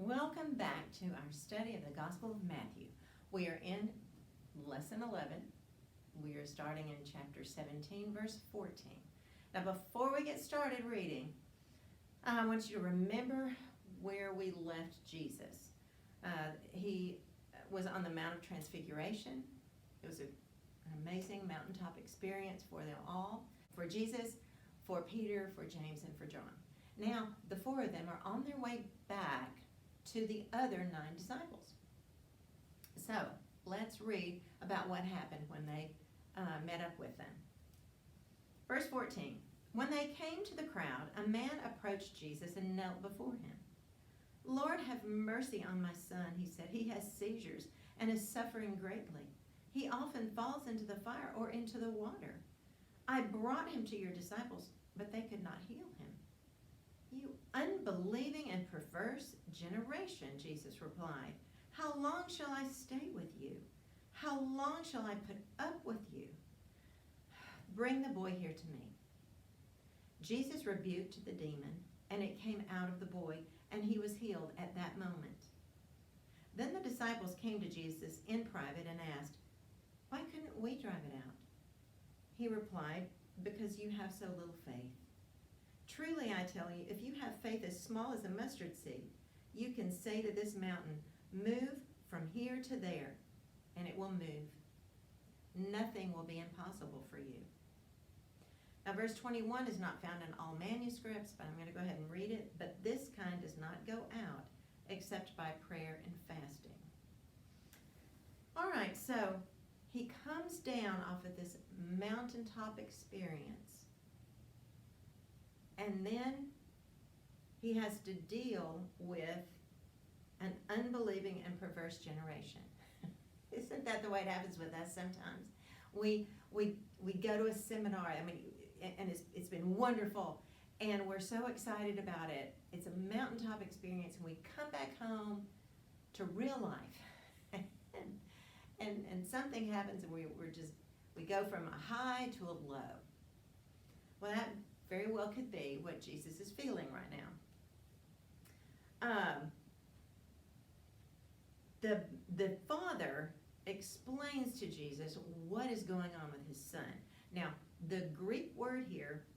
Welcome back to our study of the Gospel of Matthew. We are in Lesson 11. We are starting in chapter 17, verse 14. Now, before we get started reading, I want you to remember where we left Jesus. He was on the Mount of Transfiguration. It was an amazing mountaintop experience for them all, for Jesus, for Peter, for James, and for John. Now, the four of them are on their way back to the other 9 disciples. So, let's read about what happened when they met up with them. Verse 14, when they came to the crowd, a man approached Jesus and knelt before him. "Lord, have mercy on my son," he said. "He has seizures and is suffering greatly. He often falls into the fire or into the water. I brought him to your disciples, but they could not heal him." "You unbelieving and perverse generation," Jesus replied, "how long shall I stay with you? How long shall I put up with you? Bring the boy here to me." Jesus rebuked the demon, and it came out of the boy, and he was healed at that moment. Then the disciples came to Jesus in private and asked, "Why couldn't we drive it out?" He replied, "Because you have so little faith. Truly, I tell you, if you have faith as small as a mustard seed, you can say to this mountain, 'Move from here to there,' and it will move. Nothing will be impossible for you." Now, verse 21 is not found in all manuscripts, but I'm going to go ahead and read it. "But this kind does not go out except by prayer and fasting." All right, so he comes down off of this mountaintop experience. And then he has to deal with an unbelieving and perverse generation. Isn't that the way it happens with us sometimes? We go to a seminar, and it's been wonderful, and we're so excited about it. It's a mountaintop experience, and we come back home to real life. and something happens, and we go from a high to a low. Well, that very well could be what Jesus is feeling right now. The father explains to Jesus what is going on with his son. Now, the Greek word here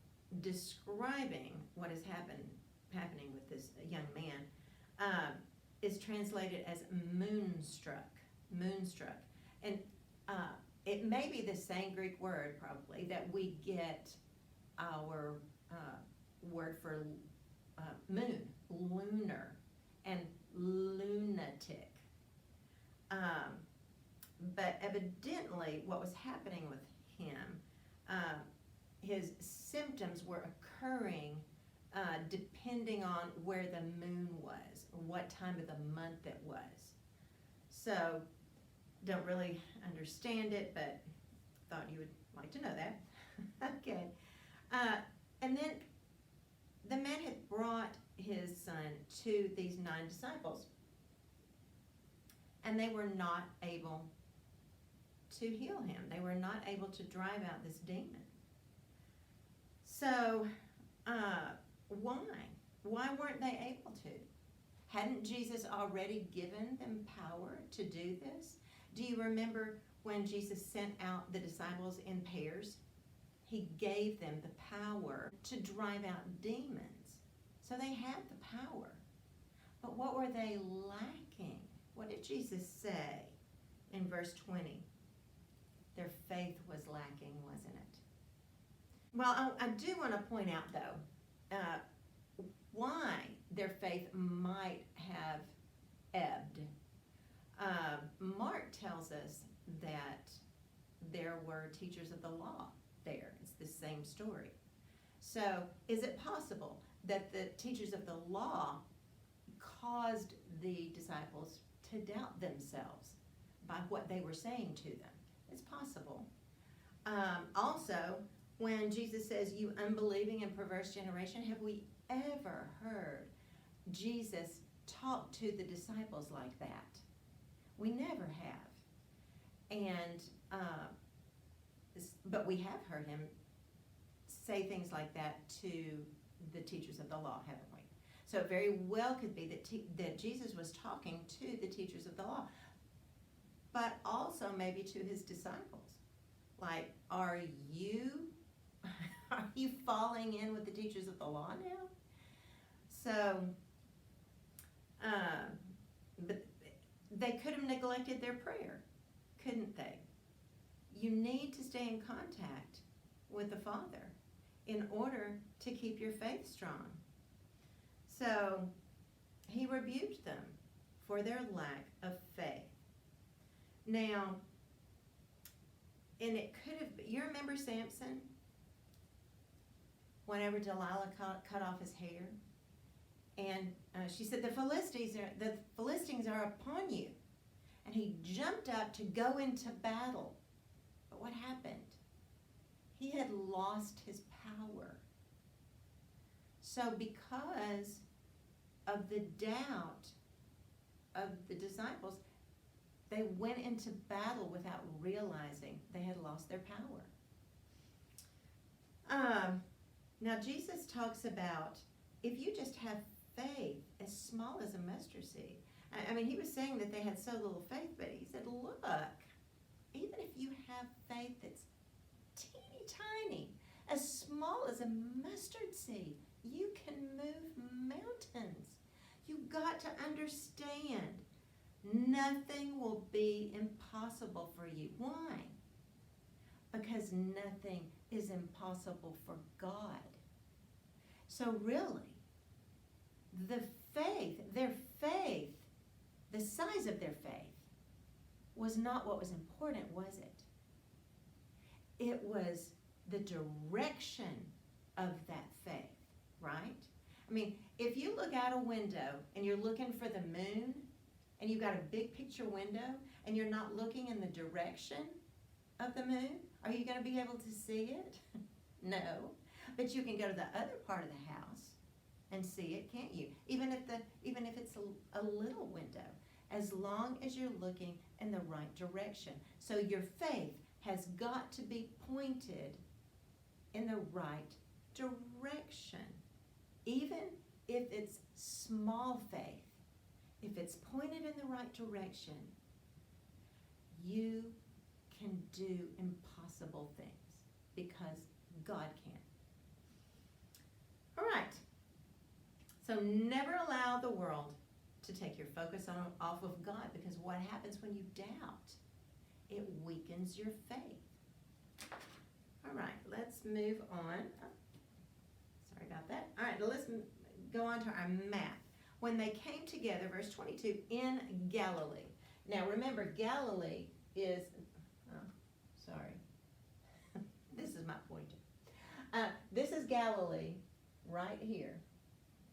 describing what is happening with this young man is translated as moonstruck. And it may be the same Greek word, probably, that we get our word for moon, lunar, and lunatic. But evidently what was happening with him, his symptoms were occurring depending on where the moon was, or what time of the month it was. So, don't really understand it, but thought you would like to know that. Okay. And then the man had brought his son to these 9 disciples, and they were not able to heal him. They were not able to drive out this demon. So, why? Why weren't they able to? Hadn't Jesus already given them power to do this? Do you remember when Jesus sent out the disciples in pairs? He gave them the power to drive out demons. So they had the power. But what were they lacking? What did Jesus say in verse 20? Their faith was lacking, wasn't it? Well, I do want to point out, though, why their faith might have ebbed. Mark tells us that there were teachers of the law there. It's the same story. So, is it possible that the teachers of the law caused the disciples to doubt themselves by what they were saying to them? It's possible. Also, when Jesus says, "You unbelieving and perverse generation," have we ever heard Jesus talk to the disciples like that? We never have. And but we have heard him say things like that to the teachers of the law, haven't we? So it very well could be that Jesus was talking to the teachers of the law, but also maybe to his disciples. Like, are you falling in with the teachers of the law now? So, but they could have neglected their prayer, couldn't they? You need to stay in contact with the Father in order to keep your faith strong. So he rebuked them for their lack of faith. Now, and it could have, you remember Samson? Whenever Delilah cut off his hair, and she said, the Philistines are upon you. And he jumped up to go into battle. But what happened? He had lost his power. So because of the doubt of the disciples, they went into battle without realizing they had lost their power. Now Jesus talks about if you just have faith as small as a mustard seed. I mean, he was saying that they had so little faith, but he said, look, even if you have faith that's teeny tiny, as small as a mustard seed, you can move mountains. You've got to understand, nothing will be impossible for you. Why? Because nothing is impossible for God. So really, their faith, the size of their faith, was not what was important, was it? It was the direction of that faith, right? I mean, if you look out a window and you're looking for the moon, and you've got a big picture window, and you're not looking in the direction of the moon, are you going to be able to see it? No. But you can go to the other part of the house and see it, can't you? Even if it's a little window, as long as you're looking in the right direction. So your faith has got to be pointed in the right direction. Even if it's small faith, if it's pointed in the right direction, you can do impossible things because God can. All right. So never allow the world to take your focus off of God, because what happens when you doubt? It weakens your faith. All right, let's move on. Oh, sorry about that. All right, let's go on to our map. When they came together, verse 22, in Galilee. Now remember, Galilee is, this is my pointer. This is Galilee right here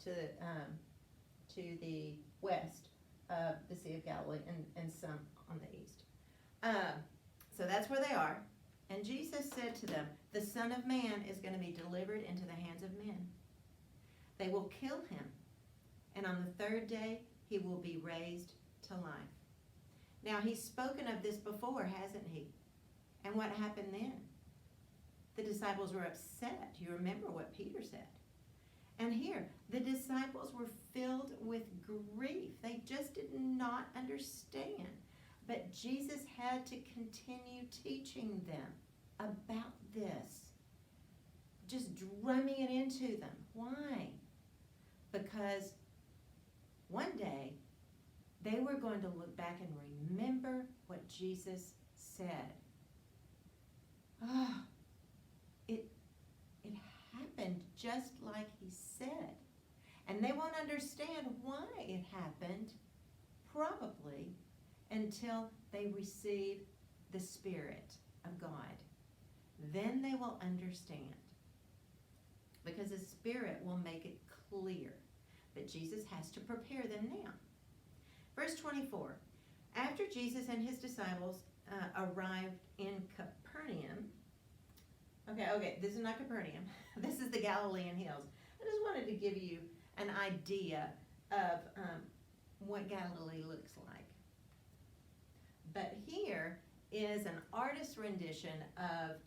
to the west of the Sea of Galilee and some on the east. So that's where they are. And Jesus said to them, the Son of Man is going to be delivered into the hands of men. They will kill him, and on the third day he will be raised to life. Now he's spoken of this before, hasn't he? And what happened then? The disciples were upset. You remember what Peter said. And here, the disciples were filled with grief. They just did not understand. But Jesus had to continue teaching them about this, just drumming it into them. Why? Because one day they were going to look back and remember what Jesus said. It happened just like he said. And they won't understand why it happened, probably, until they receive the Spirit of God. Then they will understand. Because the Spirit will make it clear. But Jesus has to prepare them now. Verse 24. After Jesus and his disciples arrived in Capernaum. Okay, this is not Capernaum. This is the Galilean hills. I just wanted to give you an idea of what Galilee looks like. But here is an artist's rendition of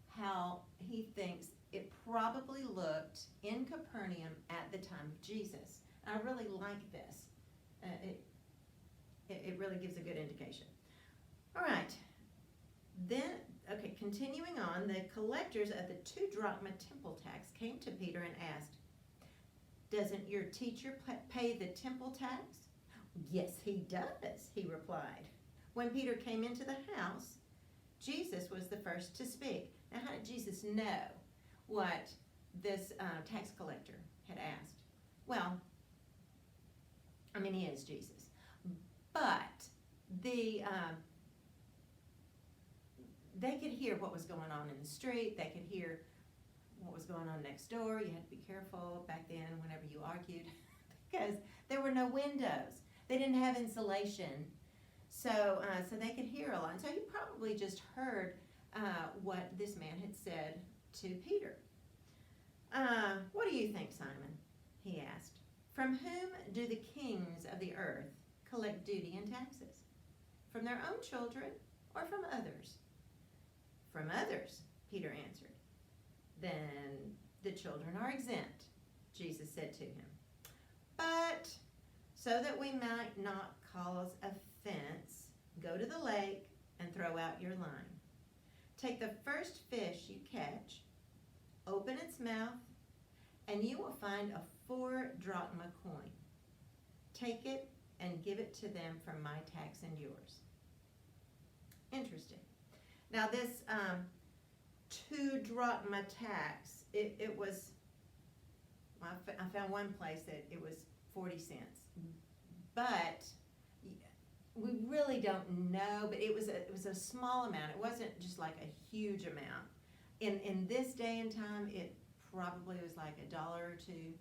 how he thinks it probably looked in Capernaum at the time of Jesus. I really like this. It really gives a good indication. All right. Then, okay, continuing on, the collectors of the 2 drachma temple tax came to Peter and asked, "Doesn't your teacher pay the temple tax?" "Yes, he does," he replied. When Peter came into the house, Jesus was the first to speak. Now, how did Jesus know what this tax collector had asked? Well, I mean, he is Jesus. But they could hear what was going on in the street. They could hear what was going on next door. You had to be careful back then whenever you argued because there were no windows. They didn't have insulation. So they could hear a lot. So he probably just heard what this man had said to Peter. "What do you think, Simon?" he asked. "From whom do the kings of the earth collect duty and taxes? From their own children or from others?" "From others," Peter answered. "Then the children are exempt," Jesus said to him. "But so that we might not cause offense, go to the lake and throw out your line. Take the first fish you catch, open its mouth, and you will find a 4-drachma coin. Take it and give it to them for my tax and yours." Interesting. Now this 2-drachma tax, it was, well, I found one place that it was 40 cents. But we really don't know, but it was a small amount. It wasn't just like a huge amount. In this day and time, it probably was like $1 or $2,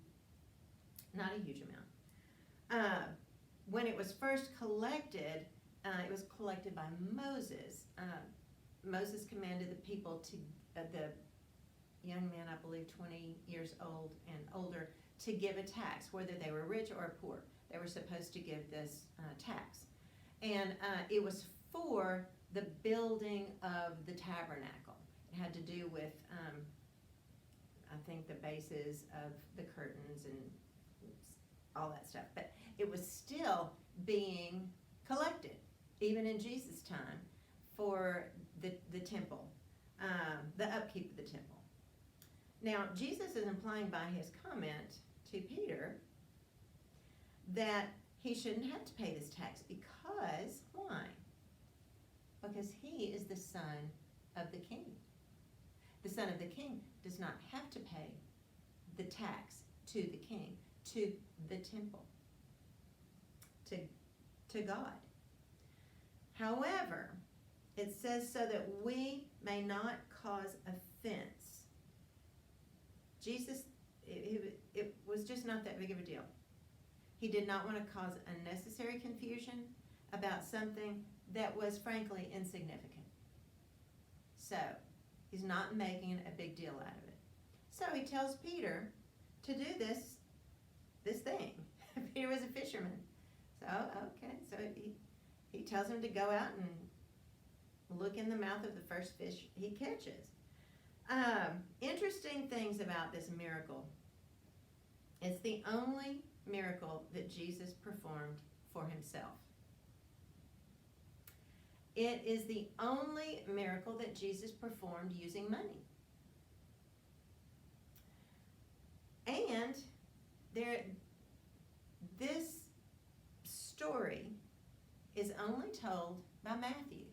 not a huge amount. When it was first collected, it was collected by Moses. Moses commanded the people the young men, I believe 20 years old and older, to give a tax, whether they were rich or poor. They were supposed to give this tax. And it was for the building of the tabernacle. It had to do with, I think, the bases of the curtains and all that stuff. But it was still being collected, even in Jesus' time, for the temple, the upkeep of the temple. Now, Jesus is implying by his comment to Peter that he shouldn't have to pay this tax because, why? Because he is the son of the king. The son of the king does not have to pay the tax to the king, to the temple, to God. However, it says so that we may not cause offense. Jesus, it was just not that big of a deal. He did not want to cause unnecessary confusion about something that was frankly insignificant. So, he's not making a big deal out of it. So he tells Peter to do this thing. Peter was a fisherman. So, okay, so he tells him to go out and look in the mouth of the first fish he catches. Interesting things about this miracle. It's the only miracle that Jesus performed for himself. It is the only miracle that Jesus performed using money. And this story is only told by Matthew.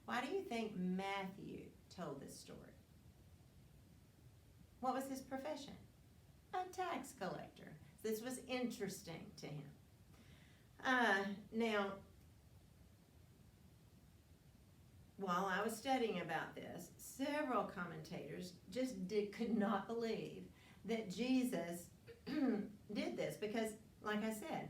Why do you think Matthew told this story? What was his profession? A tax collector. This was interesting to him. Now, while I was studying about this, several commentators just could not believe that Jesus did this because, like I said,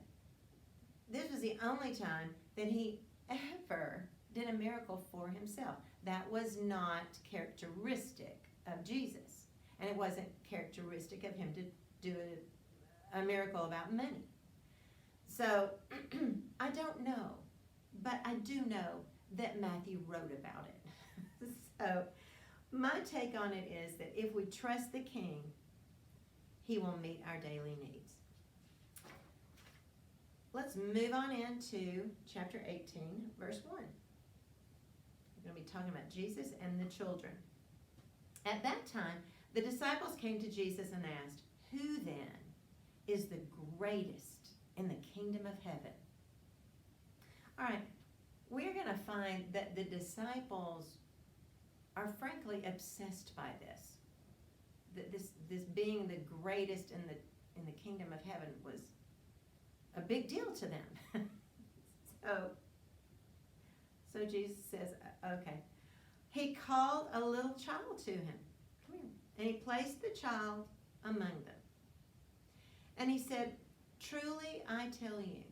this was the only time that he ever did a miracle for himself. That was not characteristic of Jesus, and it wasn't characteristic of him to do a miracle about money. So, I don't know, but I do know that Matthew wrote about it. So, my take on it is that if we trust the King, he will meet our daily needs. let's move on into chapter 18, verse 1. We're going to be talking about Jesus and the children. At that time, the disciples came to Jesus and asked, "Who then is the greatest in the kingdom of heaven?" All right, we're going to find that the disciples are frankly obsessed by this. This being the greatest in the kingdom of heaven was a big deal to them. So Jesus says, okay. He called a little child to him. Come here. And he placed the child among them. And he said, "Truly I tell you,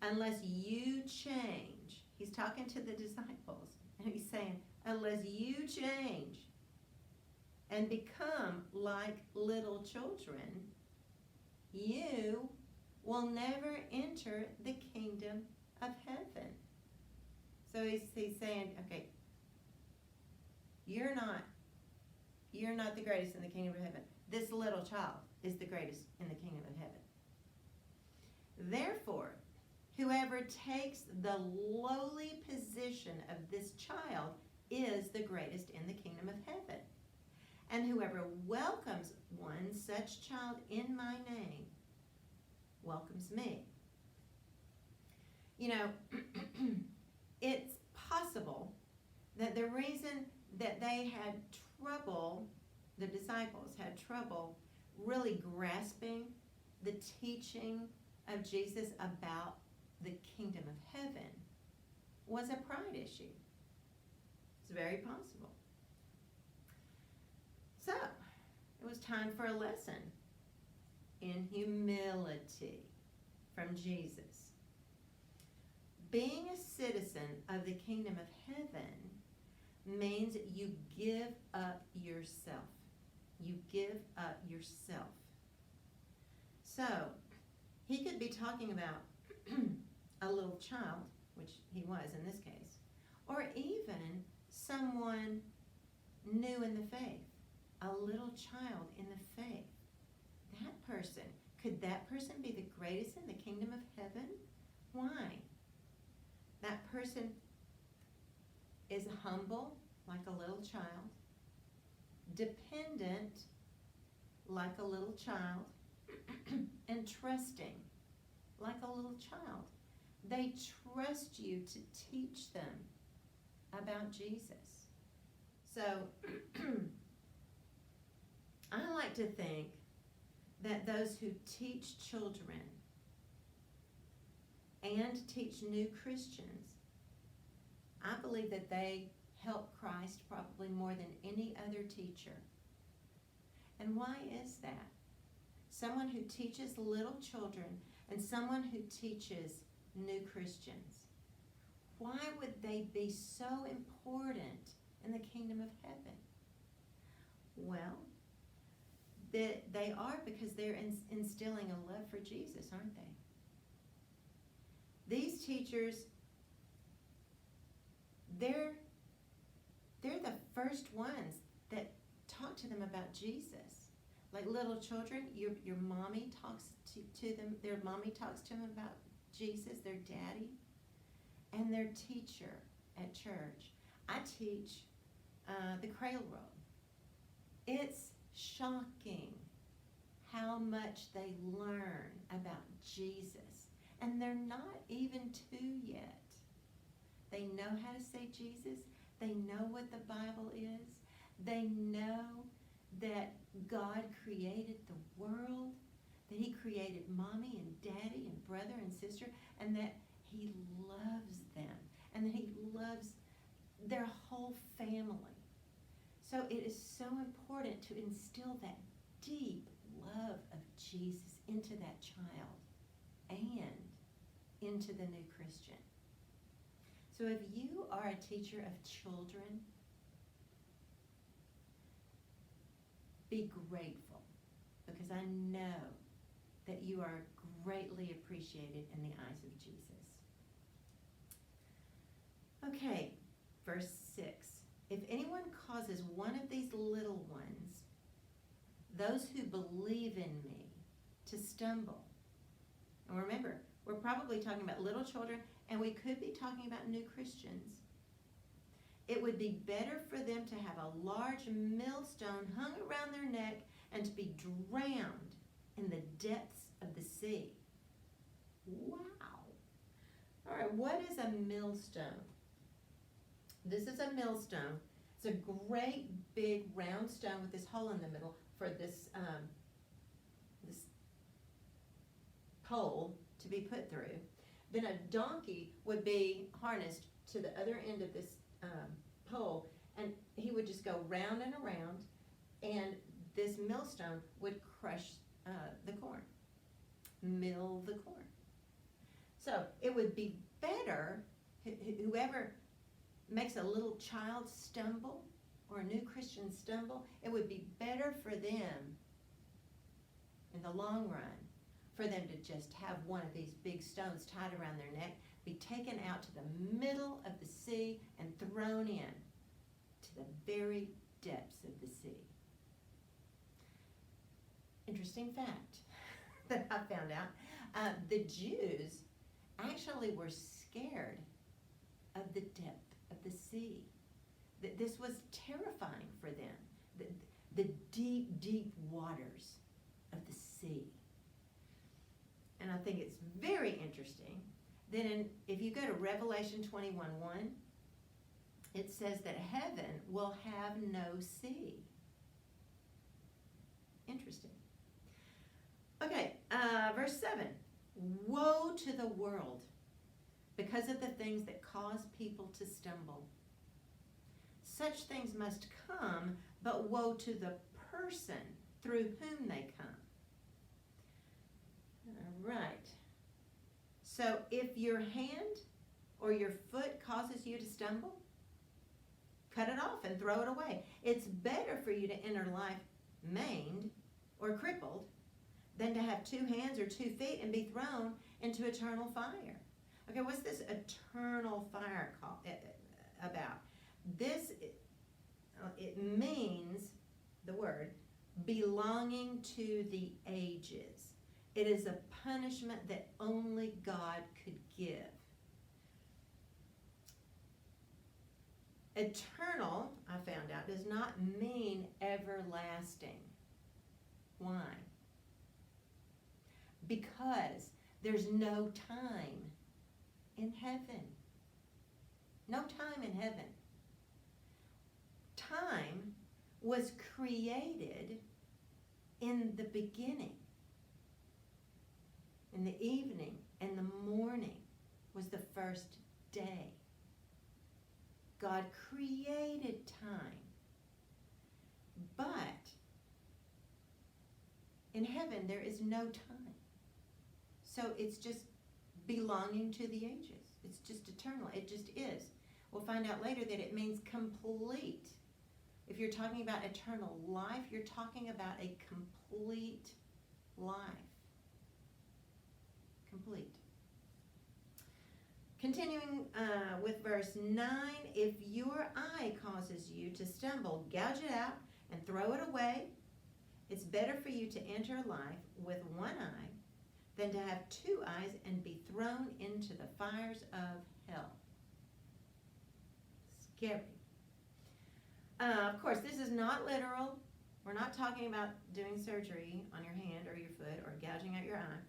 unless you change," he's talking to the disciples, and he's saying, "Unless you change and become like little children, you will never enter the kingdom of heaven." So he's saying, okay, you're not the greatest in the kingdom of heaven. This little child is the greatest in the kingdom of heaven. Therefore, whoever takes the lowly position of this child is the greatest in the kingdom of heaven. And whoever welcomes one such child in my name welcomes me. You know, it's possible that the reason that they had trouble, the disciples had trouble really grasping the teaching of Jesus about the kingdom of heaven was a pride issue. It's very possible. So, it was time for a lesson in humility from Jesus. Being a citizen of the kingdom of heaven means you give up yourself. You give up yourself. So, he could be talking about a little child, which he was in this case, or even someone new in the faith, a little child in the faith. That person, could that person be the greatest in the kingdom of heaven? Why? That person is humble like a little child, dependent like a little child, and trusting like a little child. They trust you to teach them about Jesus. So, I like to think that those who teach children and teach new Christians, I believe that they help Christ probably more than any other teacher. And why is that? Someone who teaches little children and someone who teaches new Christians, why would they be so important in the kingdom of heaven? Well, they are, because they're instilling a love for Jesus, aren't they? These teachers, they're the first ones that talk to them about Jesus. Like little children, your mommy talks to them, their mommy talks to them about Jesus, their daddy, and their teacher at church. I teach the cradle roll. It's shocking how much they learn about Jesus. And they're not even 2 yet. They know how to say Jesus. They know what the Bible is. They know that God created the world, that he created mommy and daddy and brother and sister, and that he loves them, and that he loves their whole family. So it is so important to instill that deep love of Jesus into that child and into the new Christian. So if you are a teacher of children, be grateful, because I know that you are greatly appreciated in the eyes of Jesus. Okay, verse 6. If anyone causes one of these little ones, those who believe in me, to stumble. And remember, we're probably probably talking about little children, and we could be talking about new Christians. It would be better for them to have a large millstone hung around their neck and to be drowned in the depths of the sea. Wow. All right, what is a millstone? This is a millstone. It's a great big round stone with this hole in the middle for this pole to be put through. Then a donkey would be harnessed to the other end of this pole, and he would just go round and around, and this millstone would crush the corn, mill the corn. So it would be better, whoever makes a little child stumble or a new Christian stumble, it would be better for them in the long run for them to just have one of these big stones tied around their neck, be taken out to the middle of the sea and thrown in to the very depths of the sea. Interesting fact that I found out. The Jews actually were scared of the depth of the sea. This was terrifying for them, the deep, deep waters of the sea. And I think it's very interesting. Then if you go to Revelation 21:1, it says that heaven will have no sea. Interesting. Okay, verse 7. Woe to the world because of the things that cause people to stumble. Such things must come, but woe to the person through whom they come. All right. So if your hand or your foot causes you to stumble, cut it off and throw it away. It's better for you to enter life maimed or crippled than to have 2 hands or 2 feet and be thrown into eternal fire. Okay, what's this eternal fire about? This, it means, the word, belonging to the ages. It is a punishment that only God could give. Eternal, I found out, does not mean everlasting. Why? Because there's no time in heaven. No time in heaven. Time was created in the beginning. In the evening and the morning was the first day. God created time. But in heaven there is no time. So it's just belonging to the ages. It's just eternal. It just is. We'll find out later that it means complete. If you're talking about eternal life, you're talking about a complete life. Complete. Continuing with verse 9, if your eye causes you to stumble, gouge it out and throw it away. It's better for you to enter life with one eye than to have 2 eyes and be thrown into the fires of hell. Scary. Of course, this is not literal. We're not talking about doing surgery on your hand or your foot or gouging out your eye.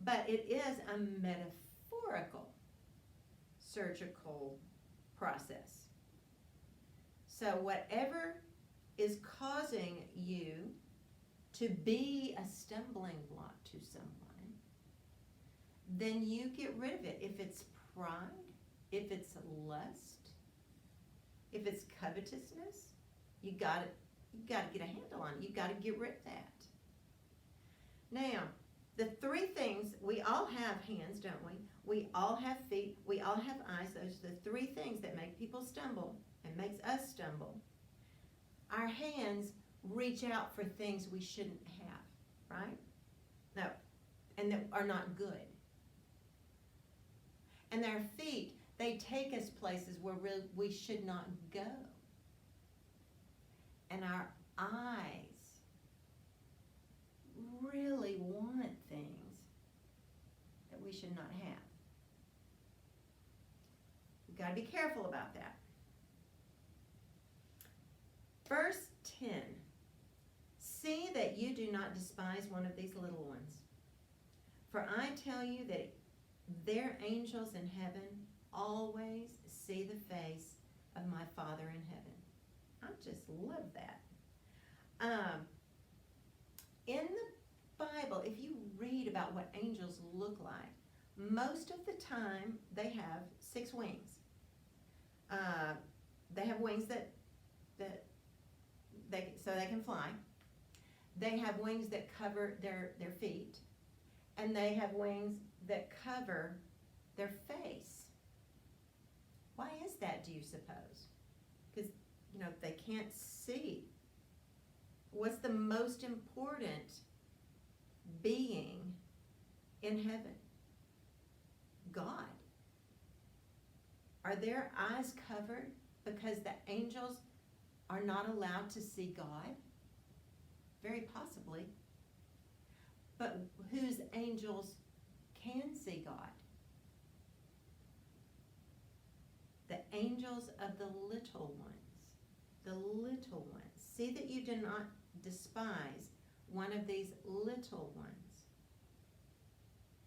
But it is a metaphorical surgical process. So whatever is causing you to be a stumbling block to someone, then you get rid of it. If it's pride, if it's lust, if it's covetousness, you got to get a handle on it. You got to get rid of that. Now, the 3 things, we all have hands, don't we? We all have feet. We all have eyes. Those are the 3 things that make people stumble and makes us stumble. Our hands reach out for things we shouldn't have, right? No, and that are not good. And our feet, they take us places where we should not go. And our eyes really want things that we we should not have. We've got to be careful about that. Verse 10. See that you do not despise one of these little ones. For I tell you that their angels in heaven always see the face of my Father in heaven. I just love that. In the Bible, if you read about what angels look like, most of the time they have 6 wings. They have wings that so they can fly. They have wings that cover their feet, and they have wings that cover their face. Why is that, do you suppose? Because, they can't see. What's the most important being in heaven? God. Are their eyes covered because the angels are not allowed to see God? Very possibly. But whose angels can see God? The angels of the little ones. The little ones. See that you do not despise one of these little ones.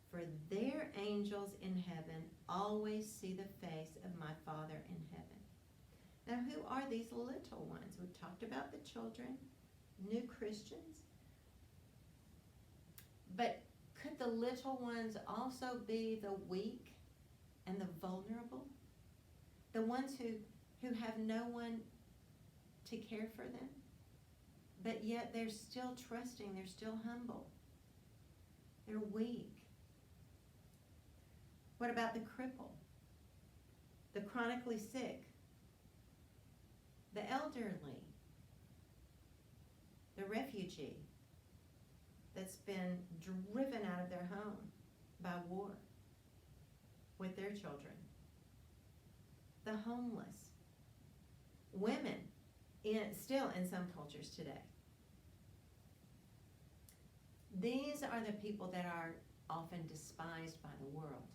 For their angels in heaven always see the face of my Father in heaven. Now, who are these little ones? We've talked about the children, new Christians. But could the little ones also be the weak and the vulnerable? The ones who have no one to care for them? But yet they're still trusting, they're still humble. They're weak. What about the cripple? The chronically sick? The elderly? The refugee that's been driven out of their home by war with their children? The homeless? Women, still in some cultures today. These are the people that are often despised by the world,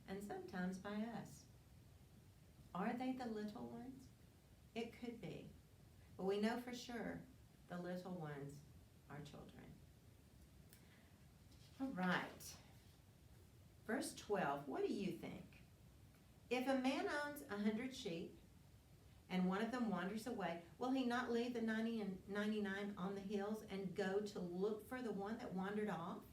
and sometimes by us. Are they the little ones? It could be. But we know for sure the little ones are children. All right. Verse 12, what do you think? If a man owns 100 sheep, and one of them wanders away, will he not leave the 99 on the hills and go to look for the one that wandered off?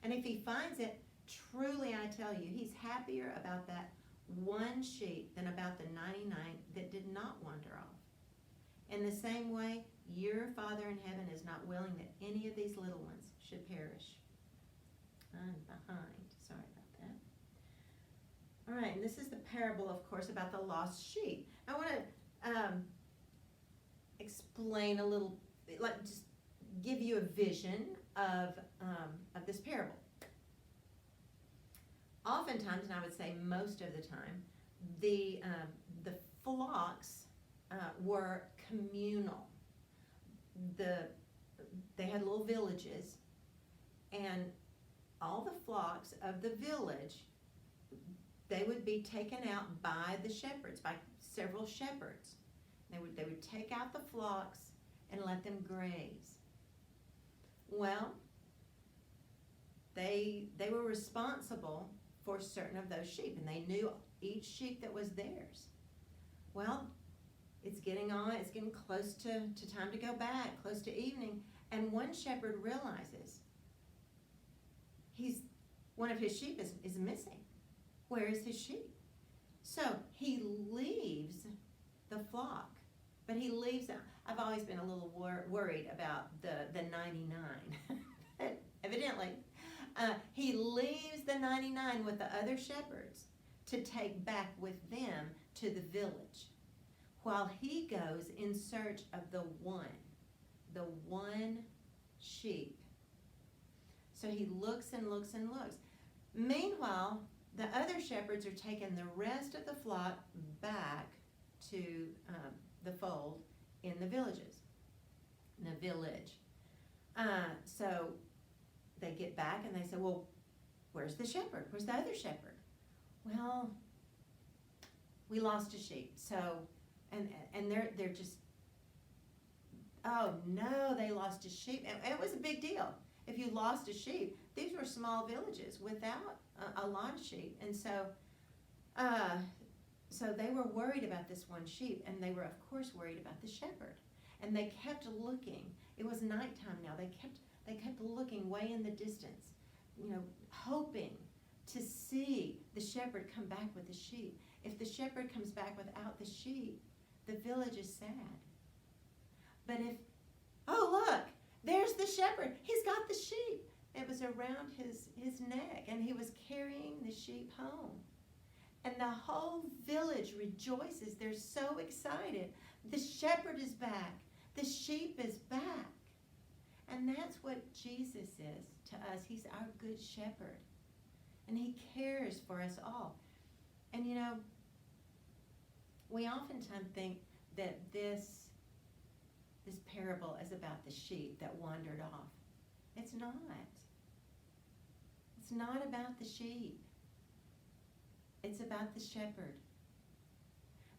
And if he finds it, truly I tell you, he's happier about that one sheep than about the 99 that did not wander off. In the same way, your Father in heaven is not willing that any of these little ones should perish. I'm behind. Sorry about that. All right, and this is the parable, of course, about the lost sheep. I want to explain a little, just give you a vision of this parable. Oftentimes, and I would say most of the time, the flocks were communal. They had little villages, and all the flocks of the village, they would be taken out by the shepherds, by several shepherds. They would take out the flocks and let them graze. Well, they were responsible for certain of those sheep, and they knew each sheep that was theirs. Well, it's getting close to time to go back, close to evening, and one shepherd realizes one of his sheep is missing. Where is his sheep? So he leaves the flock, but he leaves. I've always been a little worried about the 99. Evidently, he leaves the 99 with the other shepherds to take back with them to the village, while he goes in search of the one sheep. So he looks and looks and looks. Meanwhile, the other shepherds are taking the rest of the flock back to the fold in the village. So they get back and they say, well, Where's the shepherd? Where's the other shepherd? Well, we lost a sheep. So, and they're just, oh no, they lost a sheep. And it was a big deal. If you lost a sheep, these were small villages without a lot of sheep. And so, so they were worried about this one sheep, and they were, of course, worried about the shepherd. And they kept looking. It was nighttime now. They kept looking way in the distance, hoping to see the shepherd come back with the sheep. If the shepherd comes back without the sheep, the village is sad. But if, oh look, there's the shepherd. He's got the sheep. It was around his neck, and he was carrying the sheep home. And the whole village rejoices. They're so excited. The shepherd is back. The sheep is back. And that's what Jesus is to us. He's our good shepherd. And he cares for us all. And we oftentimes think that this parable is about the sheep that wandered off. It's not. It's not about the sheep. It's about the shepherd.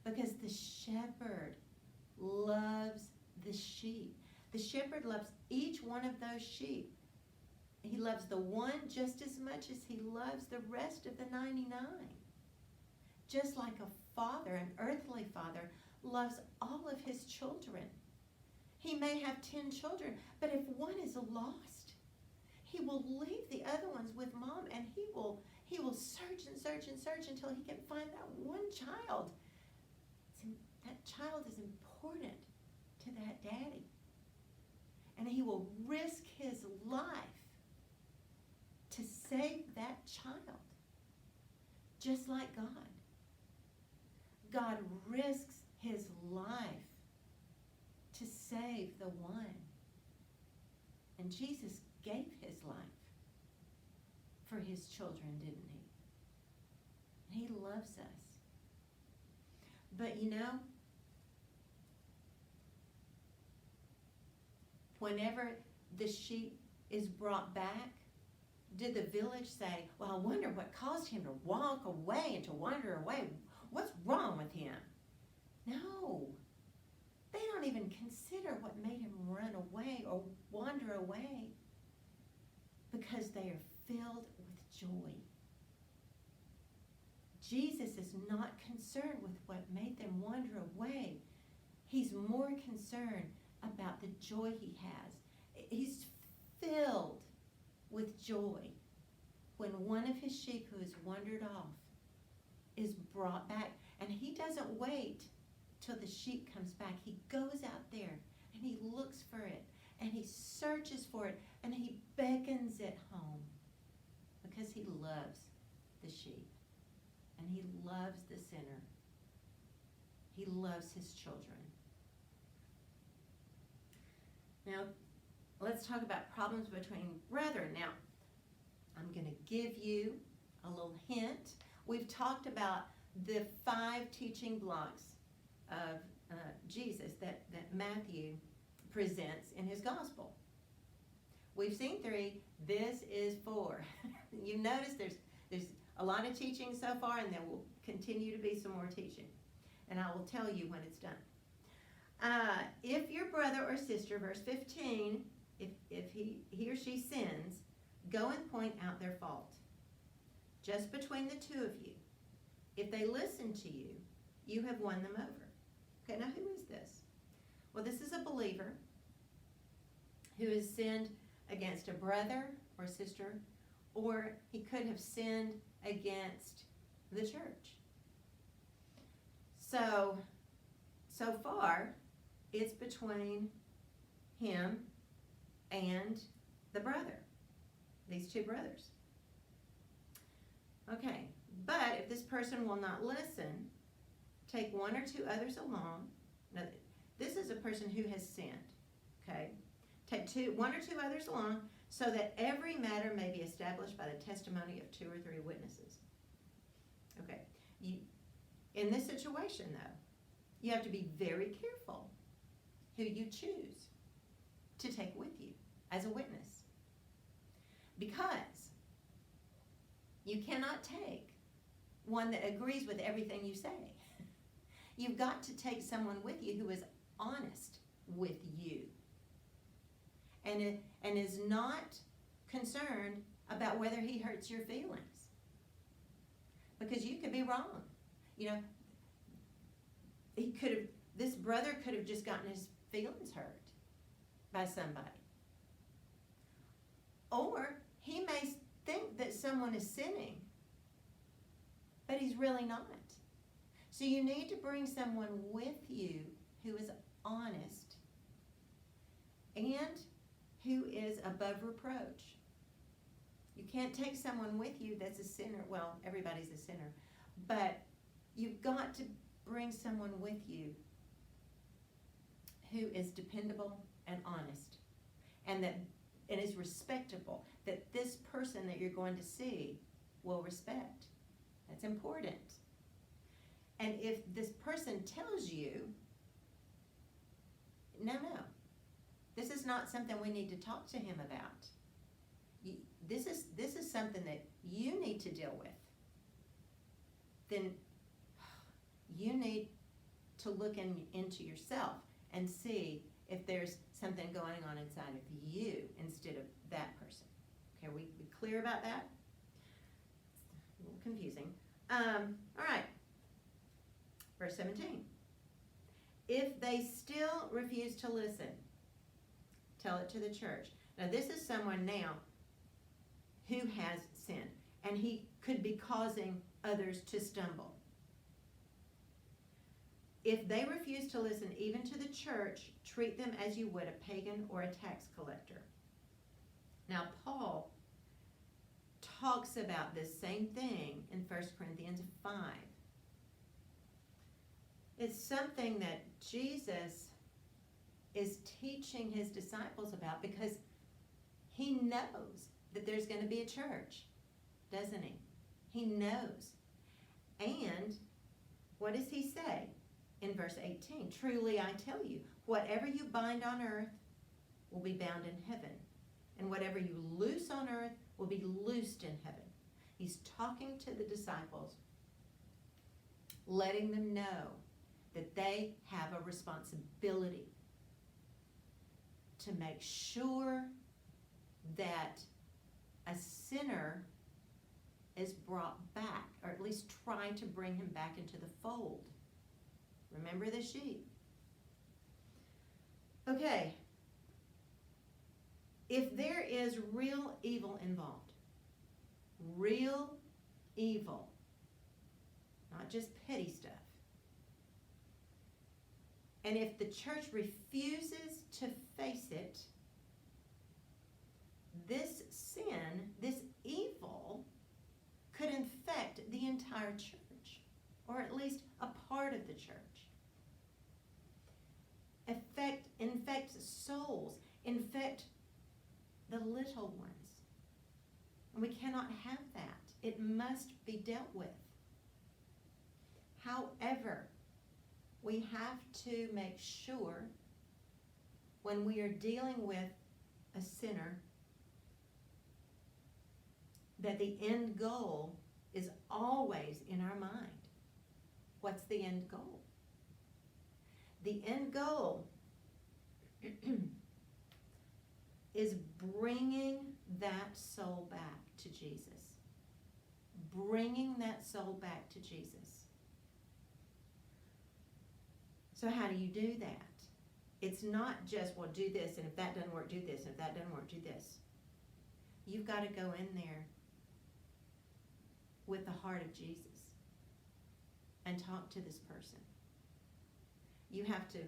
Because the shepherd loves the sheep. The shepherd loves each one of those sheep. He loves the one just as much as he loves the rest of the 99. Just like a father, an earthly father, loves all of his children. He may have 10 children, but if one is lost, he will leave the other ones with mom, and he will search and search and search until he can find that one child. That child is important to that daddy. And he will risk his life to save that child, just like God. God risks his life to save the one. And Jesus gave his life for his children, didn't he? He loves us. But whenever the sheep is brought back, did the village say, well, I wonder what caused him to walk away and to wander away? What's wrong with him? No. They don't even consider what made him run away or wander away, because they are filled with joy. Jesus is not concerned with what made them wander away. He's more concerned about the joy he has. He's filled with joy when one of his sheep who has wandered off is brought back. And he doesn't wait till the sheep comes back. He goes out there and he looks for it, and he searches for it, and he beckons it home, because he loves the sheep, and he loves the sinner. He loves his children. Now, let's talk about problems between brethren. Now, I'm going to give you a little hint. We've talked about the 5 teaching blocks of Jesus that Matthew presents in his gospel. We've seen 3. This is 4. You notice there's a lot of teaching so far, and there will continue to be some more teaching. And I will tell you when it's done. If your brother or sister, verse 15, if he or she sins, go and point out their fault, just between the 2 of you. If they listen to you, you have won them over. Okay, now who is this? Well, this is a believer who has sinned against a brother or sister, or he could have sinned against the church. So far, it's between him and the brother, these 2 brothers. Okay, but if this person will not listen, take 1 or 2 others along. Now, this is a person who has sinned, okay? Take 1 or 2 others along, so that every matter may be established by the testimony of 2 or 3 witnesses. Okay, in this situation, though, you have to be very careful who you choose to take with you as a witness. Because You cannot take one that agrees with everything you say. You've got to take someone with you who is honest with you and is not concerned about whether he hurts your feelings. Because you could be wrong. You know, this brother could have just gotten his feelings hurt by somebody. Or he may think that someone is sinning, but he's really not. So you need to bring someone with you who is honest and who is above reproach. You can't take someone with you that's a sinner. Well, everybody's a sinner. But you've got to bring someone with you who is dependable and honest and is respectable, that this person that you're going to see will respect. That's important. And if this person tells you, no, this is not something we need to talk to him about. This is something that you need to deal with. Then you need to look into yourself and see if there's something going on inside of you instead of that person. Okay, are we clear about that? It's a little confusing. All right. Verse 17. If they still refuse to listen, tell it to the church. Now this is someone now who has sinned, and he could be causing others to stumble. If they refuse to listen even to the church, treat them as you would a pagan or a tax collector. Now Paul talks about this same thing in 1 Corinthians 5. It's something that Jesus is teaching his disciples about because he knows that there's going to be a church, doesn't he? He knows. And what does he say in verse 18? Truly I tell you, whatever you bind on earth will be bound in heaven, and whatever you loose on earth will be loosed in heaven. He's talking to the disciples, letting them know that they have a responsibility to make sure that a sinner is brought back, or at least try to bring him back into the fold. Remember the sheep. Okay. If there is real evil involved, real evil, not just petty stuff, and if the church refuses to face it, this sin, this evil, could infect the entire church, or at least a part of the church. Infect souls, infect the little ones. And we cannot have that. It must be dealt with. However, we have to make sure when we are dealing with a sinner that the end goal is always in our mind. What's the end goal? The end goal is bringing that soul back to Jesus. Bringing that soul back to Jesus. So how do you do that? It's not just, well, do this, and if that doesn't work, do this, and if that doesn't work, do this. You've got to go in there with the heart of Jesus and talk to this person. You have to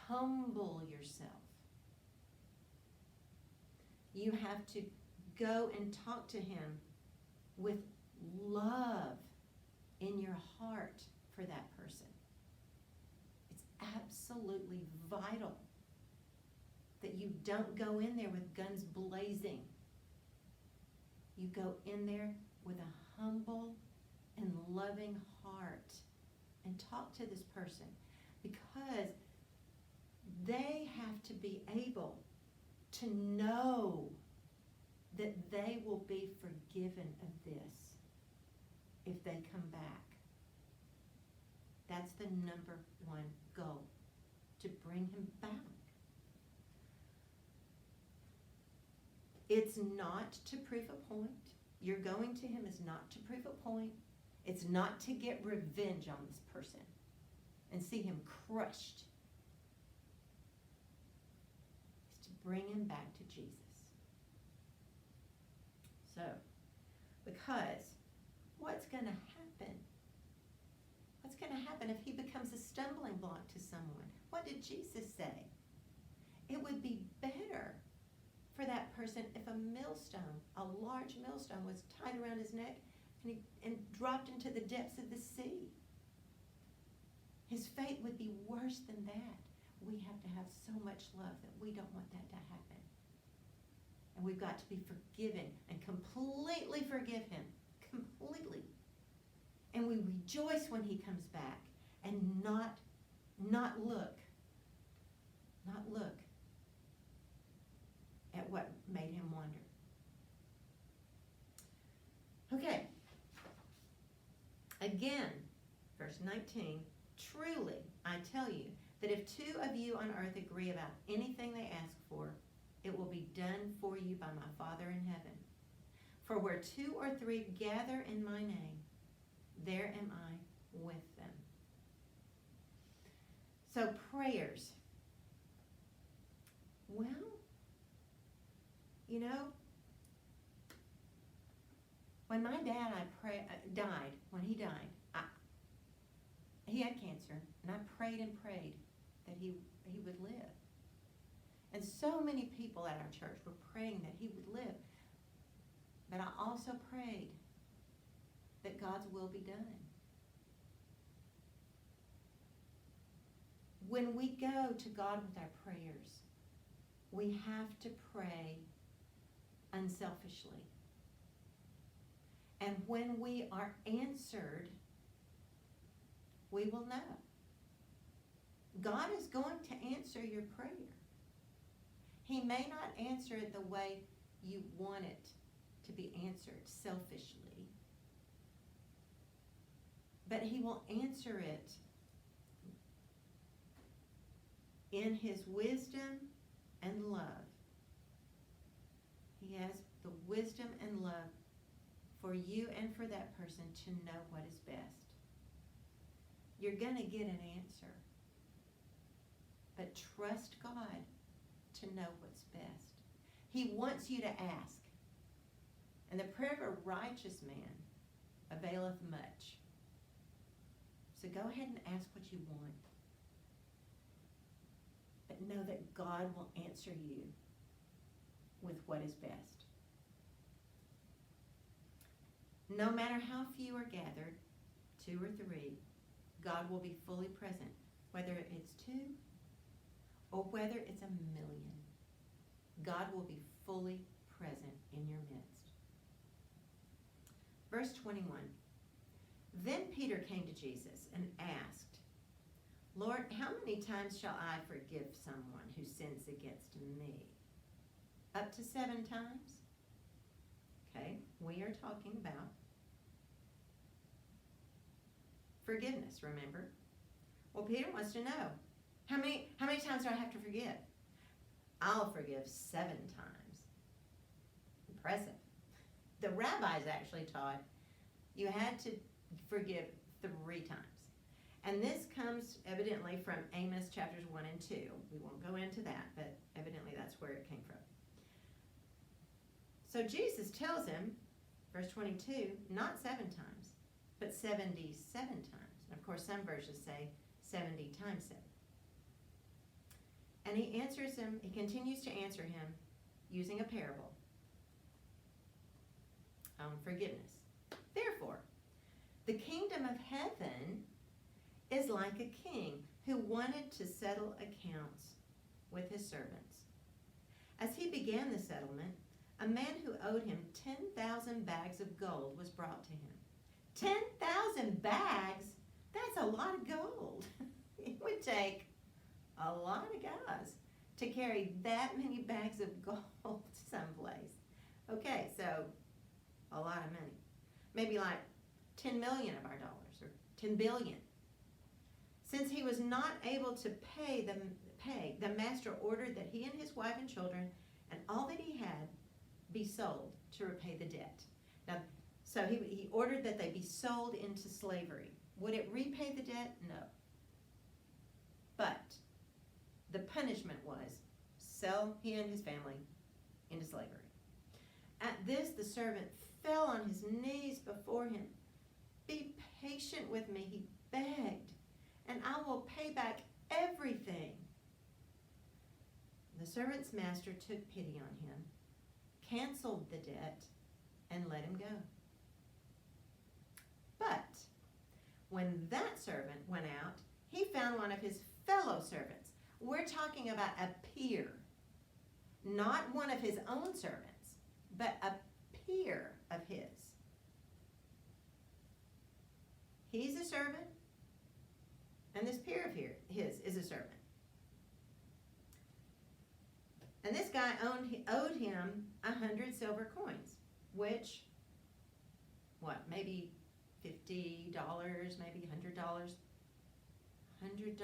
humble yourself. You have to go and talk to him with love in your heart for that person. It's absolutely vital that you don't go in there with guns blazing. You go in there with a humble and loving heart and talk to this person, because they have to be able to know that they will be forgiven of this. they come back. That's the number one goal, to bring him back. It's not to prove a point. Your going to him is not to prove a point. It's not to get revenge on this person and see him crushed. It's to bring him back to Jesus. So, because what's going to happen? What's going to happen if he becomes a stumbling block to someone? What did Jesus say? It would be better for that person if a millstone, a large millstone, was tied around his neck and dropped into the depths of the sea. His fate would be worse than that. We have to have so much love that we don't want that to happen. And we've got to be forgiving and completely forgive him. Completely. And we rejoice when he comes back and not look at what made him wander. Okay. Again, verse 19, truly, I tell you, that if two of you on earth agree about anything they ask for, it will be done for you by my Father in heaven. For where two or three gather in my name, there am I with them. So prayers. Well, you know, when my dad died, he had cancer, and I prayed and prayed that he would live. And so many people at our church were praying that he would live. But I also prayed that God's will be done. When we go to God with our prayers, we have to pray unselfishly. And when we are answered, we will know. God is going to answer your prayer. He may not answer it the way you want it to be answered, selfishly. But he will answer it in his wisdom and love. He has the wisdom and love for you and for that person to know what is best. You're going to get an answer. But trust God to know what's best. He wants you to ask. And the prayer of a righteous man availeth much. So go ahead and ask what you want. But know that God will answer you with what is best. No matter how few are gathered, 2 or 3, God will be fully present, whether it's 2 or whether it's 1,000,000. God will be fully present in your midst. Verse 21. Then Peter came to Jesus and asked, Lord, how many times shall I forgive someone who sins against me? Up to 7 times? Okay, we are talking about forgiveness, remember? Well, Peter wants to know, how many times do I have to forgive? I'll forgive 7 times. Impressive. The rabbis actually taught you had to forgive 3 times. And this comes evidently from Amos chapters 1 and 2. We won't go into that, but evidently that's where it came from. So Jesus tells him, verse 22, not 7 times, but 77 times. And of course, some versions say 70 times 7. And he answers him, he continues to answer him using a parable. Forgiveness. Therefore, the kingdom of heaven is like a king who wanted to settle accounts with his servants. As he began the settlement, a man who owed him 10,000 bags of gold was brought to him. 10,000 bags? That's a lot of gold. It would take a lot of guys to carry that many bags of gold someplace. Okay, so a lot of money. Maybe like 10 million of our dollars, or 10 billion. Since he was not able to pay, the master ordered that he and his wife and children and all that he had be sold to repay the debt. Now, so he ordered that they be sold into slavery. Would it repay the debt? No. But the punishment was sell he and his family into slavery. At this, the servant fell on his knees before him. Be patient with me, he begged, and I will pay back everything. The servant's master took pity on him, canceled the debt, and let him go. But when that servant went out, he found one of his fellow servants. We're talking about a peer, not one of his own servants, but a peer of his. He's a servant, and this peer of his is a servant. And this guy owed him 100 silver coins, which, maybe $50, maybe $100. $100,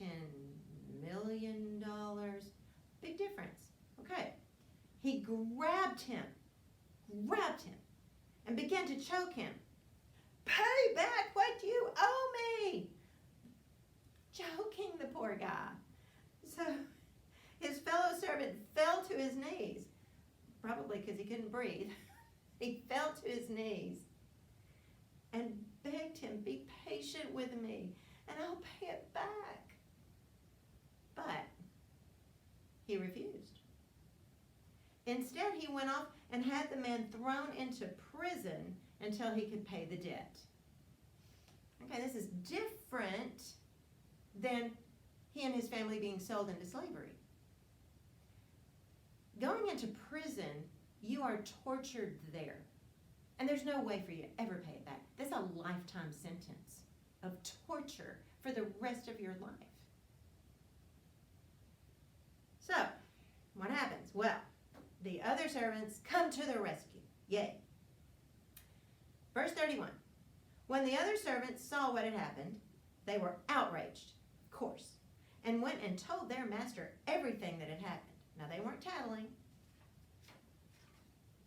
$10 million, big difference. Okay, he grabbed him, and began to choke him. Pay back what you owe me! Choking the poor guy. So his fellow servant fell to his knees, probably because he couldn't breathe. He fell to his knees and begged him, be patient with me, and I'll pay it back. But he refused. Instead, he went off and had the man thrown into prison until he could pay the debt. Okay, this is different than he and his family being sold into slavery. Going into prison, you are tortured there. And there's no way for you to ever pay it back. That's a lifetime sentence of torture for the rest of your life. So, what happens? Well, the other servants come to the rescue. Yay. Verse 31. When the other servants saw what had happened, they were outraged, of course, and went and told their master everything that had happened. Now, they weren't tattling.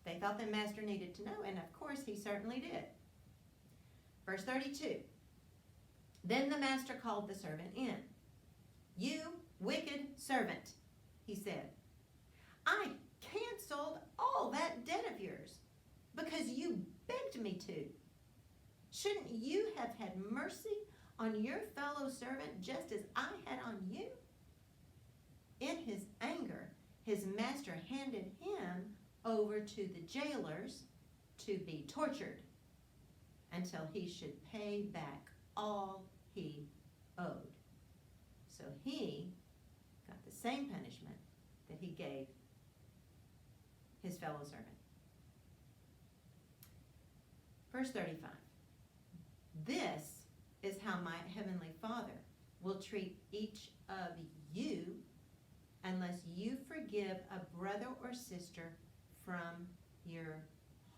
They thought the master needed to know, and of course, he certainly did. Verse 32. Then the master called the servant in. You wicked servant, he said. I canceled all that debt of yours because you begged me to. Shouldn't you have had mercy on your fellow servant just as I had on you? In his anger, his master handed him over to the jailers to be tortured until he should pay back all he owed. So he got the same punishment that he gave his fellow servant. Verse 35. This is how my heavenly Father will treat each of you unless you forgive a brother or sister from your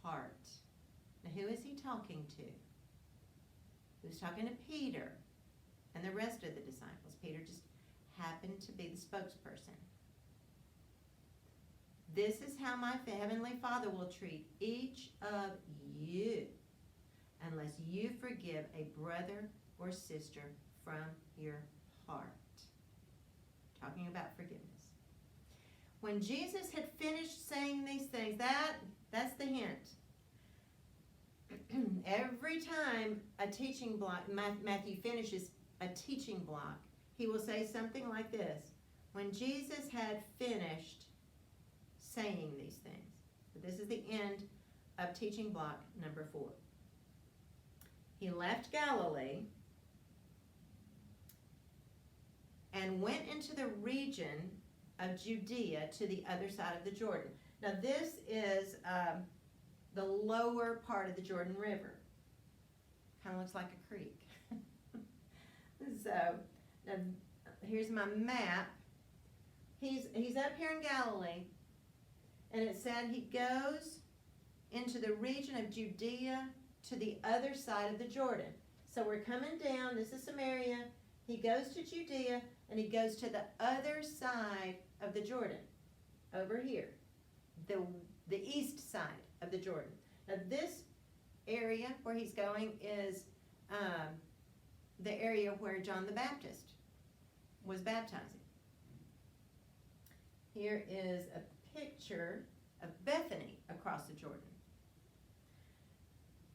heart. Now, who is he talking to? He was talking to Peter and the rest of the disciples. Peter just happened to be the spokesperson. This is how my heavenly Father will treat each of you unless you forgive a brother or sister from your heart. Talking about forgiveness. When Jesus had finished saying these things, that's the hint. Every time a teaching block, Matthew finishes a teaching block, he will say something like this. When Jesus had finished saying these things. So this is the end of teaching block number 4. He left Galilee and went into the region of Judea to the other side of the Jordan. Now this is the lower part of the Jordan River. Kind of looks like a creek. So now, here's my map. He's up here in Galilee, and it said he goes into the region of Judea to the other side of the Jordan. So we're coming down. This is Samaria. He goes to Judea, and he goes to the other side of the Jordan, over here, the east side of the Jordan. Now this area where he's going is the area where John the Baptist was baptizing. Here is a picture of Bethany across the Jordan.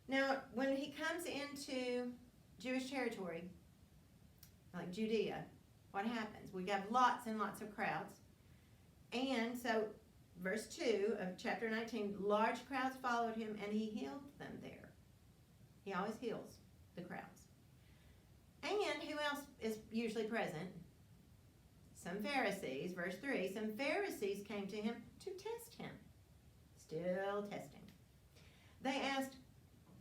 Now, when he comes into Jewish territory, like Judea, what happens? We have lots and lots of crowds. And so, verse 2 of chapter 19, large crowds followed him, and he healed them there. He always heals the crowds. And who else is usually present? Some Pharisees, verse 3, some Pharisees came to him to test him. Still testing. They asked,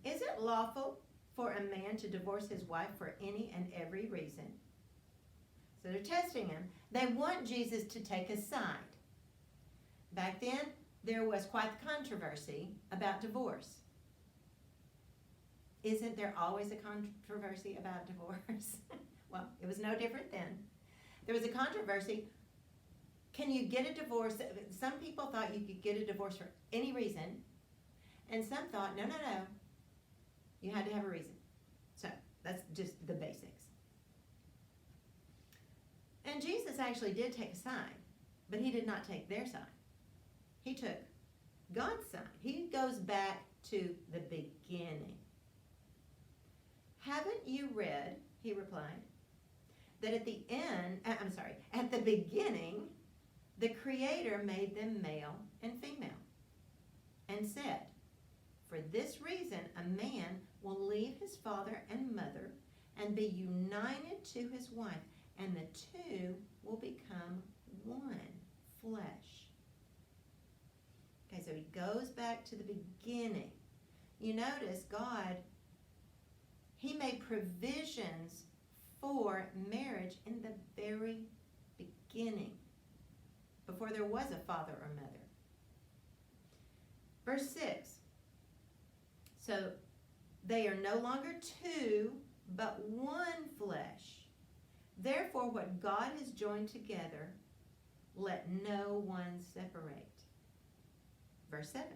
is it lawful for a man to divorce his wife for any and every reason? So they're testing him. They want Jesus to take a side. Back then, there was quite the controversy about divorce. Isn't there always a controversy about divorce? Well, it was no different then. There was a controversy. Can you get a divorce? Some people thought you could get a divorce for any reason, and some thought, no. You had to have a reason. So that's just the basics. And Jesus actually did take a side, but he did not take their side. He took God's side. He goes back to the beginning. Haven't you read, he replied, that at the beginning, the Creator made them male and female, and said, for this reason, a man will leave his father and mother and be united to his wife, and the two will become one flesh. Okay, so he goes back to the beginning. You notice God, he made provisions for marriage in the very beginning, before there was a father or mother. Verse 6. So they are no longer two, but one flesh. Therefore, what God has joined together, let no one separate. Verse 7.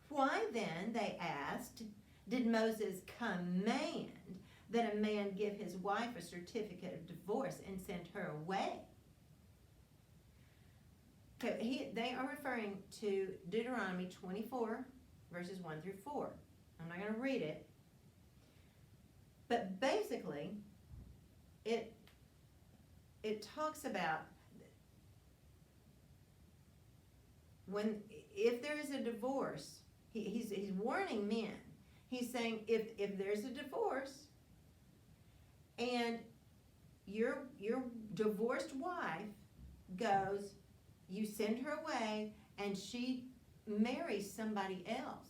Why then, they asked, did Moses command that a man give his wife a certificate of divorce and send her away? Okay, they are referring to Deuteronomy 24, verses 1 through 4. I'm not going to read it. But basically, it talks about if there is a divorce, he's warning men. He's saying if there's a divorce and your divorced wife goes, you send her away and she marries somebody else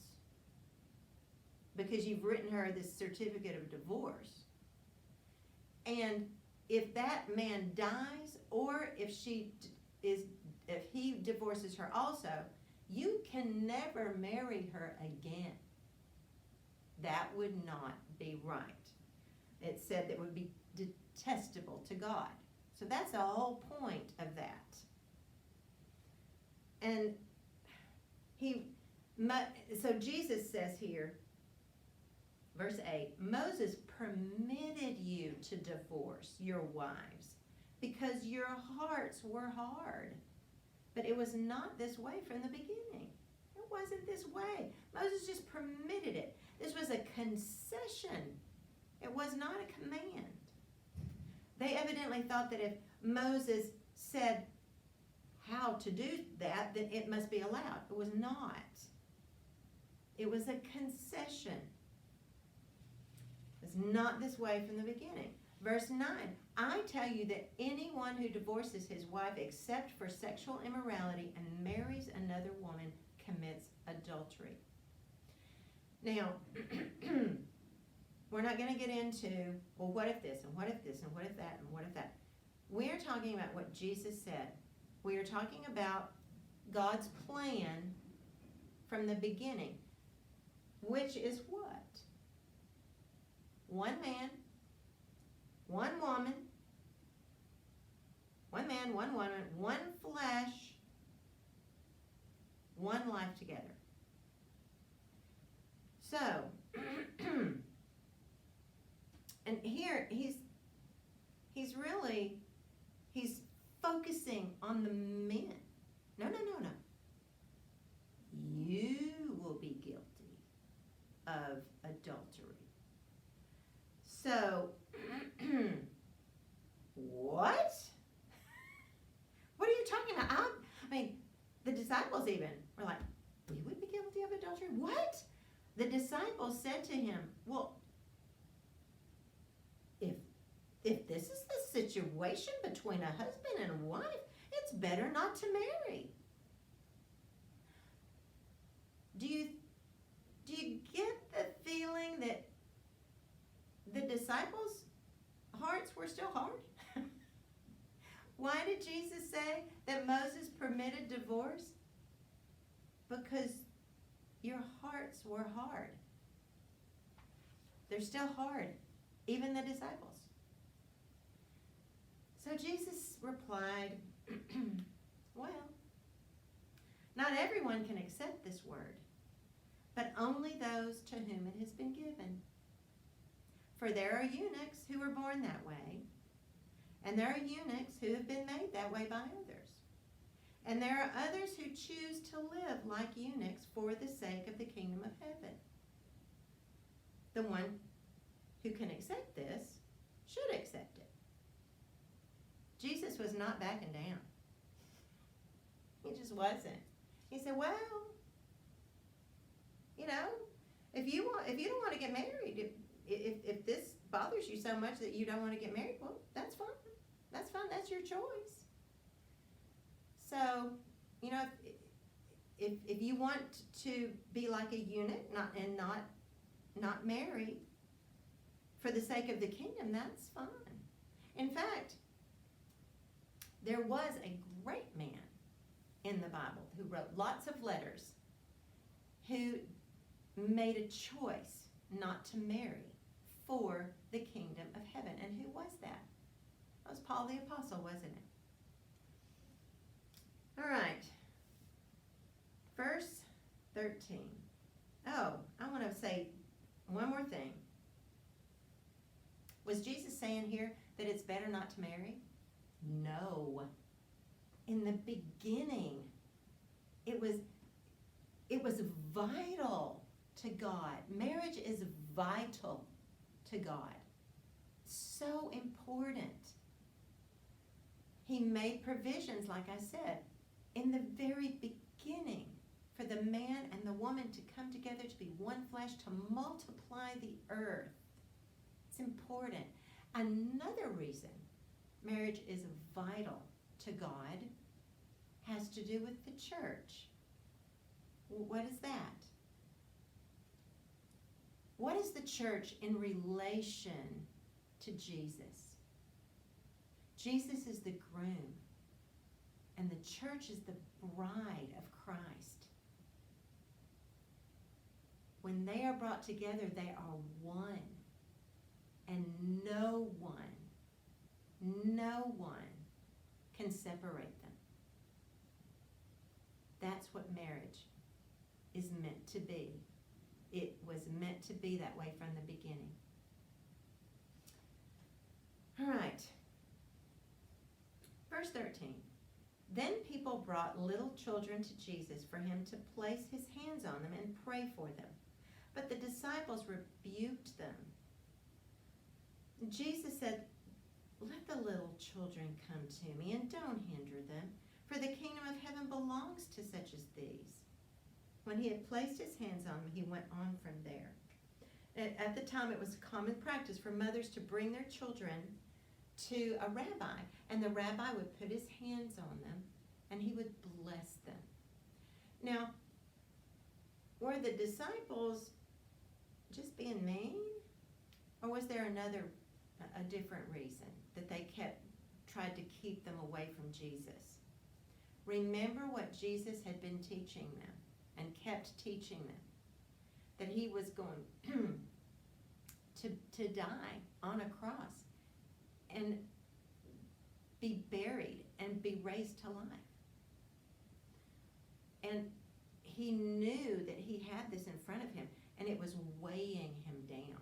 because you've written her this certificate of divorce. And if that man dies, or if he divorces her also, you can never marry her again. That would not be right. It said that would be detestable to God. So that's the whole point of that. And so Jesus says here, verse 8, Moses permitted you to divorce your wives because your hearts were hard. But it was not this way from the beginning. It wasn't this way. Moses just permitted it. This was a concession. It was not a command. They evidently thought that if Moses said how to do that, then it must be allowed. It was not. It was a concession. It's not this way from the beginning. Verse 9, I tell you that anyone who divorces his wife except for sexual immorality and marries another woman commits adultery. Now, we're not going to get into, well, what if this, and what if this, and what if that, and what if that. We're talking about what Jesus said. We are talking about God's plan from the beginning. which is what? One man, one woman, one man, one woman, one flesh, one life together. So, and here he's focusing on the men. No. You will be guilty of adultery. So, what? What are you talking about? I mean, the disciples even were like, you would be guilty of adultery? What? The disciples said to him, well, if this is the situation between a husband and a wife, it's better not to marry. Do you get the feeling that the disciples' hearts were still hard? Why did Jesus say that Moses permitted divorce? Because your hearts were hard. They're still hard, even the disciples. So Jesus replied, well, not everyone can accept this word, but only those to whom it has been given. For there are eunuchs who were born that way, and there are eunuchs who have been made that way by others. And there are others who choose to live like eunuchs for the sake of the kingdom of heaven. The one who can accept this should accept it. Jesus was not backing down. He just wasn't. He said, well, if you don't want to get married, if this bothers you so much that you don't want to get married, well, that's fine. That's fine. That's your choice. So, if you want to be like a eunuch, not married for the sake of the kingdom, that's fine. In fact, there was a great man in the Bible who wrote lots of letters, who made a choice not to marry for the kingdom of heaven. And who was that? That was Paul the Apostle, wasn't it? All right. Verse 13. Oh, I want to say one more thing. Was Jesus saying here that it's better not to marry? No. In the beginning, it was vital to God. Marriage is vital to God. So important. He made provisions, like I said, in the very beginning, for the man and the woman to come together to be one flesh, to multiply the earth. It's important. Another reason marriage is vital to God has to do with the church. What is that? What is the church in relation to Jesus? Jesus is the groom, and the church is the bride of Christ. When they are brought together, they are one, and no one can separate them. That's what marriage is meant to be. It was meant to be that way from the beginning. All right. Verse 13. Then people brought little children to Jesus for him to place his hands on them and pray for them. But the disciples rebuked them. Jesus said, let the little children come to me and don't hinder them, for the kingdom of heaven belongs to such as these. When he had placed his hands on them, he went on from there. At the time, it was common practice for mothers to bring their children to a rabbi, and the rabbi would put his hands on them, and he would bless them. Now, were the disciples just being mean, or was there a different reason that they tried to keep them away from Jesus? Remember what Jesus had been teaching them and kept teaching them, that he was going to die on a cross and be buried and be raised to life. And he knew that he had this in front of him, and it was weighing him down.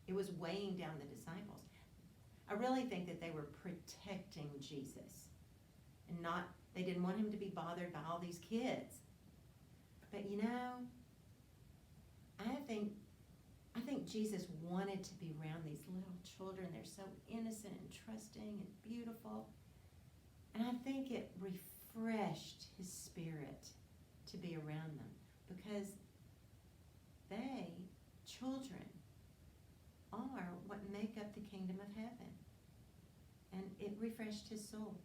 It was weighing down the disciples. I really think that they were protecting Jesus, and they didn't want him to be bothered by all these kids. But I think Jesus wanted to be around these little children. They're so innocent and trusting and beautiful. And I think it refreshed his spirit to be around them, because children, are what make up the kingdom of heaven. And it refreshed his soul.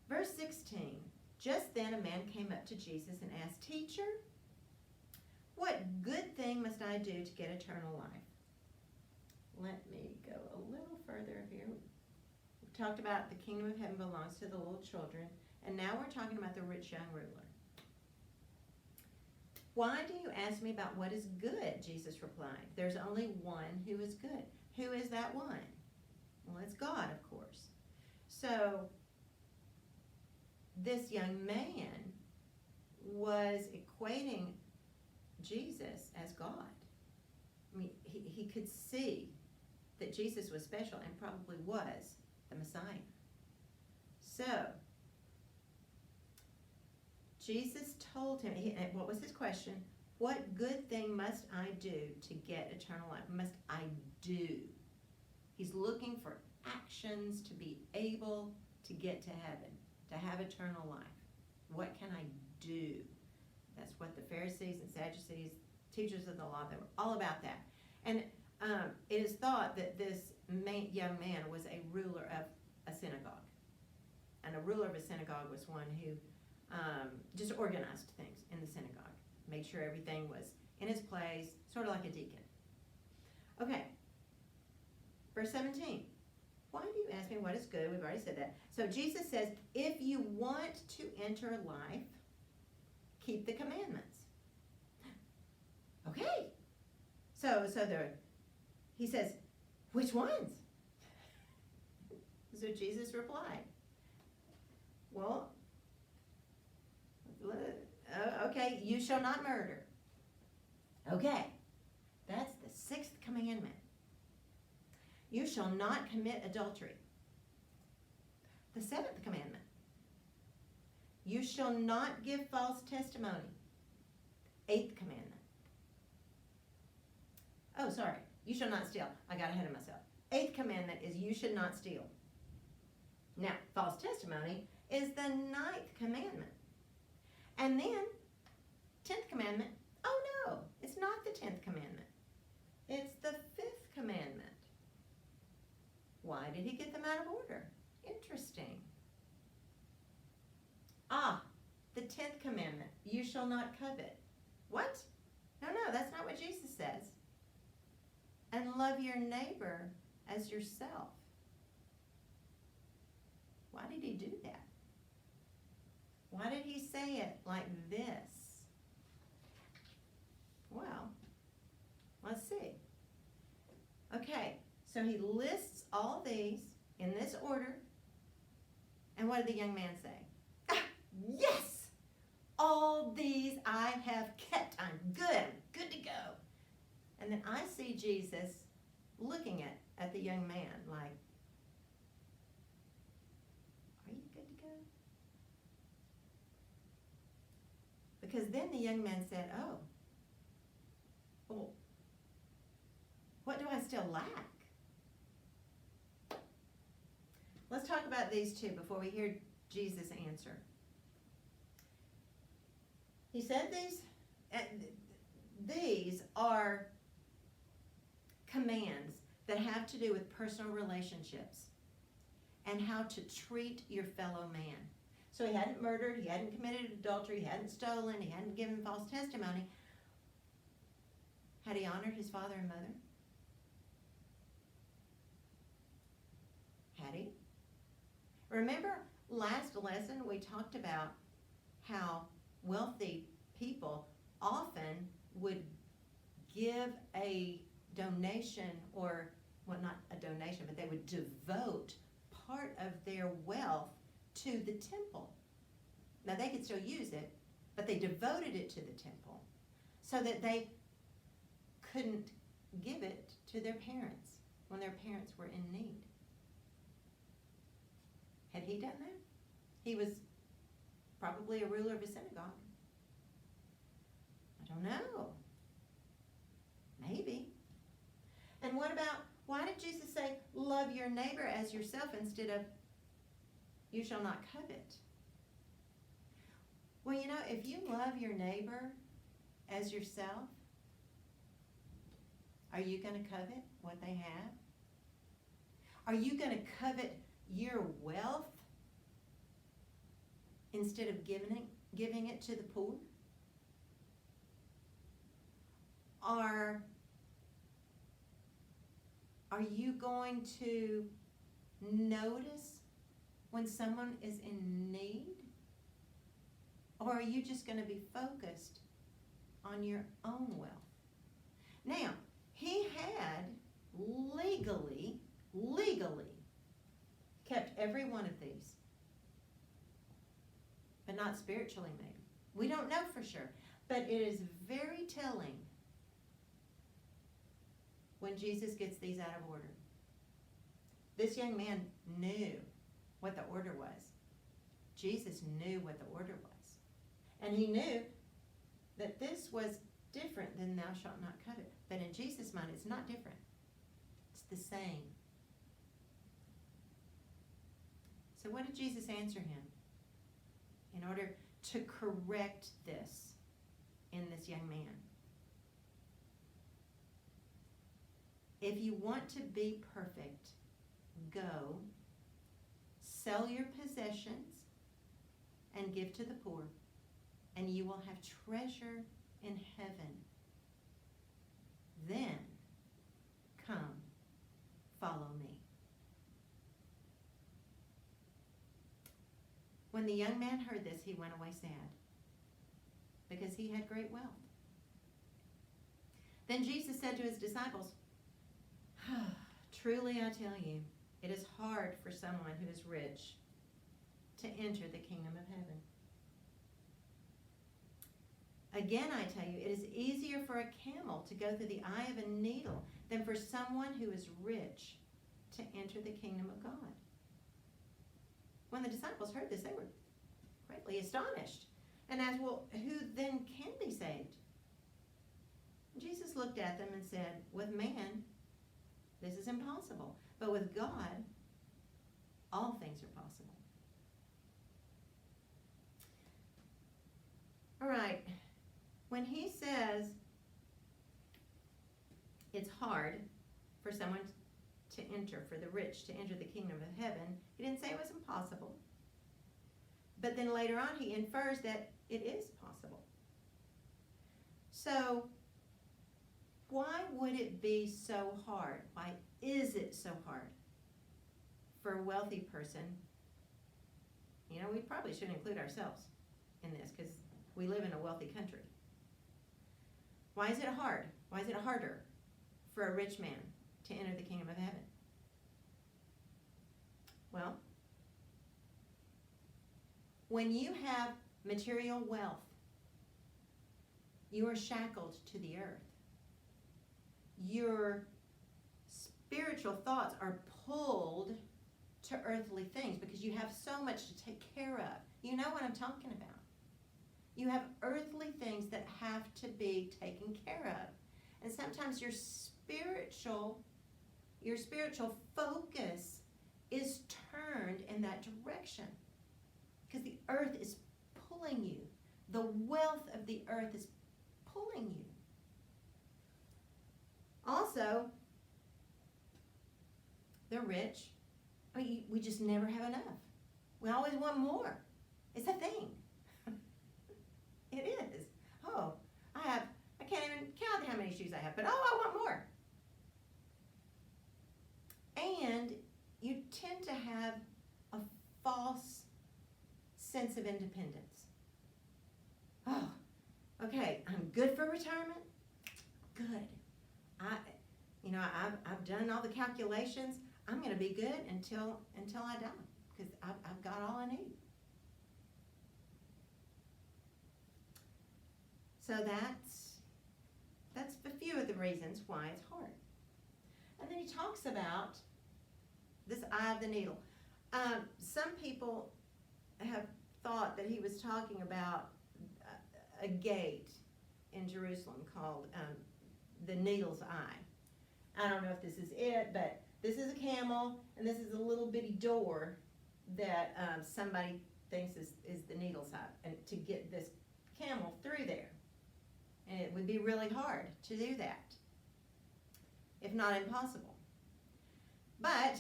Verse 16, just then a man came up to Jesus and asked, "Teacher, what good thing must I do to get eternal life?" Let me go a little further here. We've talked about the kingdom of heaven belongs to the little children, and now we're talking about the rich young ruler. "Why do you ask me about what is good?" Jesus replied. "There's only one who is good." Who is that one? Well, it's God, of course. So this young man was equating Jesus as God. I mean, he could see that Jesus was special and probably was the Messiah. So Jesus told him, what was his question? What good thing must I do to get eternal life? Must I do? He's looking for actions to be able to get to heaven, to have eternal life. What can I do? That's what the Pharisees and Sadducees, teachers of the law, they were all about that. And it is thought that this young man was a ruler of a synagogue. And a ruler of a synagogue was one who just organized things in the synagogue, made sure everything was in its place, sort of like a deacon. Okay, verse 17. Why do you ask me what is good? We've already said that. So Jesus says, if you want to enter life, keep the commandments. Okay. So he says, which ones? So Jesus replied, well, okay, you shall not murder. Okay, that's the 6th commandment. You shall not commit adultery. The 7th commandment. You shall not give false testimony. 8th commandment. Oh, sorry. You shall not steal. I got ahead of myself. 8th commandment is you should not steal. Now, false testimony is the 9th commandment. And then, 10th commandment. Oh no, it's not the 10th commandment. It's the 5th commandment. Why did he get them out of order? Interesting. The 10th commandment. You shall not covet. What? No, that's not what Jesus says. And love your neighbor as yourself. Why did he do that? Why did he say it like this? Well, let's see. Okay, so he lists all these in this order. And what did the young man say? Yes! All these I have kept. I'm good to go. And then I see Jesus looking at the young man like, are you good to go? Because then the young man said, oh, well, what do I still lack? Let's talk about these two before we hear Jesus answer. He said these are commands that have to do with personal relationships and how to treat your fellow man. So he hadn't murdered, he hadn't committed adultery, he hadn't stolen, he hadn't given false testimony. Had he honored his father and mother? Had he? Remember last lesson we talked about how wealthy people give a donation, or, well, not a donation, but they would devote part of their wealth to the temple. Now, they could still use it, but they devoted it to the temple so that they couldn't give it to their parents when their parents were in need. Had he done that? He was probably a ruler of a synagogue. I don't know. Maybe. And what about, why did Jesus say, love your neighbor as yourself instead of, you shall not covet? Well, you know, if you love your neighbor as yourself, are you going to covet what they have? Are you going to covet your wealth instead of giving it to the poor? Are you going to notice when someone is in need? Or are you just going to be focused on your own wealth? Now, he had legally kept every one of these, but not spiritually maybe. We don't know for sure, but it is very telling when Jesus gets these out of order. This young man knew what the order was. Jesus knew what the order was. And he knew that this was different than thou shalt not covet. But in Jesus' mind, it's not different. It's the same. So what did Jesus answer him in order to correct this in this young man? If you want to be perfect, go, sell your possessions, and give to the poor, and you will have treasure in heaven. Then come, follow me. When the young man heard this, he went away sad, because he had great wealth. Then Jesus said to his disciples, truly I tell you, it is hard for someone who is rich to enter the kingdom of heaven. Again, I tell you, it is easier for a camel to go through the eye of a needle than for someone who is rich to enter the kingdom of God. When the disciples heard this, they were greatly astonished and asked, well, who then can be saved? Jesus looked at them and said, with man, this is impossible, but with God, all things are possible. All right. When he says it's hard for someone to enter, for the rich to enter the kingdom of heaven, he didn't say it was impossible. But then later on he infers that it is possible. So why would it be so hard? Why is it so hard for a wealthy person? You know, we probably should include ourselves in this because we live in a wealthy country. Why is it hard? Why is it harder for a rich man to enter the kingdom of heaven? Well, when you have material wealth, you are shackled to the earth. Your spiritual thoughts are pulled to earthly things because you have so much to take care of. You know what I'm talking about. You have earthly things that have to be taken care of. And sometimes your spiritual focus is turned in that direction because the earth is pulling you. The wealth of the earth is pulling you. Also, the rich, we just never have enough. We always want more. It's a thing. It is. Oh, I can't even count how many shoes I have, but I want more. And you tend to have a false sense of independence. Oh, okay, I'm good for retirement. good. I've done all the calculations. I'm going to be good until I die because I've got all I need. So that's a few of the reasons why it's hard. And then he talks about this eye of the needle. Some people have thought that he was talking about a gate in Jerusalem called the Needle's Eye. I don't know if this is it, but this is a camel, and this is a little bitty door that somebody thinks is the Needle's Eye, and to get this camel through there. And it would be really hard to do that, if not impossible. But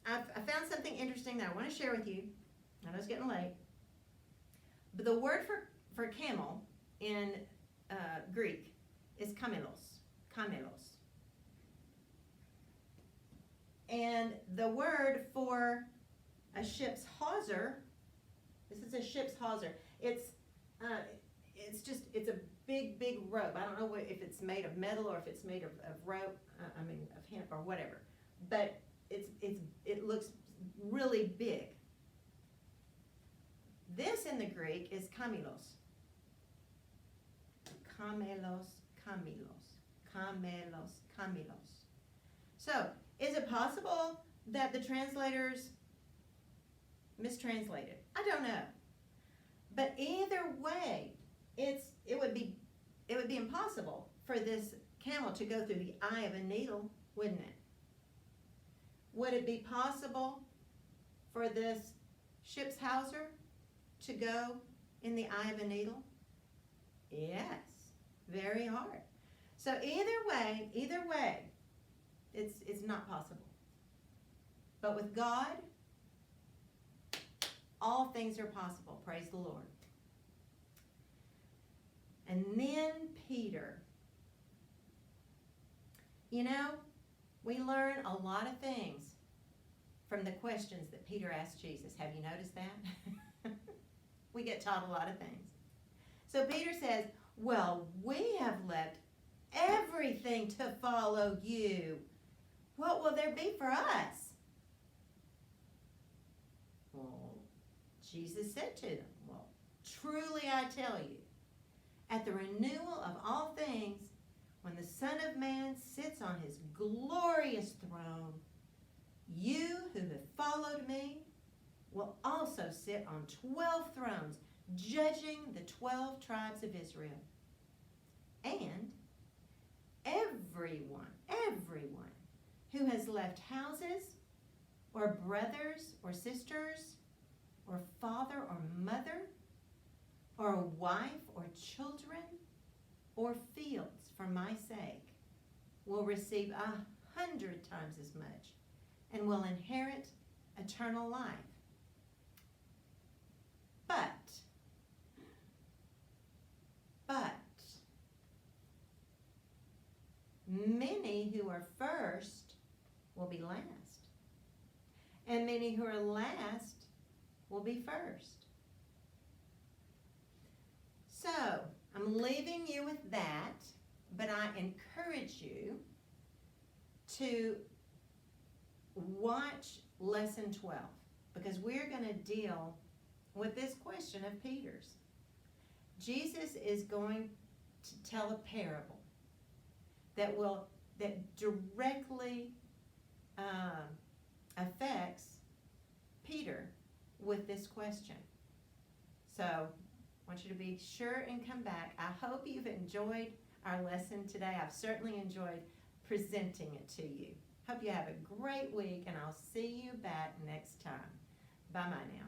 I found something interesting that I want to share with you. I know it's getting late. But the word for camel in Greek is kamelos. Kamelos. And the word for a ship's hawser, this is a ship's hawser. It's a big rope. I don't know if it's made of metal or if it's made of rope. Of hemp or whatever. But it looks really big. This in the Greek is kamelos. Kamelos, kamelos, kamelos, kamelos. So, is it possible that the translators mistranslated? I don't know. But either way, it would be impossible for this camel to go through the eye of a needle, wouldn't it? Would it be possible for this ship's hawser to go in the eye of a needle? Yes, very hard. So either way, it's not possible. But with God, all things are possible. Praise the Lord. And then Peter. You know, we learn a lot of things from the questions that Peter asked Jesus. Have you noticed that? We get taught a lot of things. So Peter says, well, we have left everything to follow you. What will there be for us? Well, Jesus said to them, well, truly I tell you, at the renewal of all things, when the Son of Man sits on his glorious throne, you who have followed me will also sit on 12 thrones, judging the 12 tribes of Israel. And everyone who has left houses, or brothers, or sisters, or father, or mother, or a wife, or children, or fields for my sake, will receive 100 times as much, and will inherit eternal life. But many who are first will be last, and many who are last will be first. So, I'm leaving you with that, but I encourage you to watch Lesson 12, because we're going to deal with this question of Peter's. Jesus is going to tell a parable that directly affects Peter with this question. So, I want you to be sure and come back. I hope you've enjoyed our lesson today. I've certainly enjoyed presenting it to you. Hope you have a great week, and I'll see you back next time. Bye-bye now.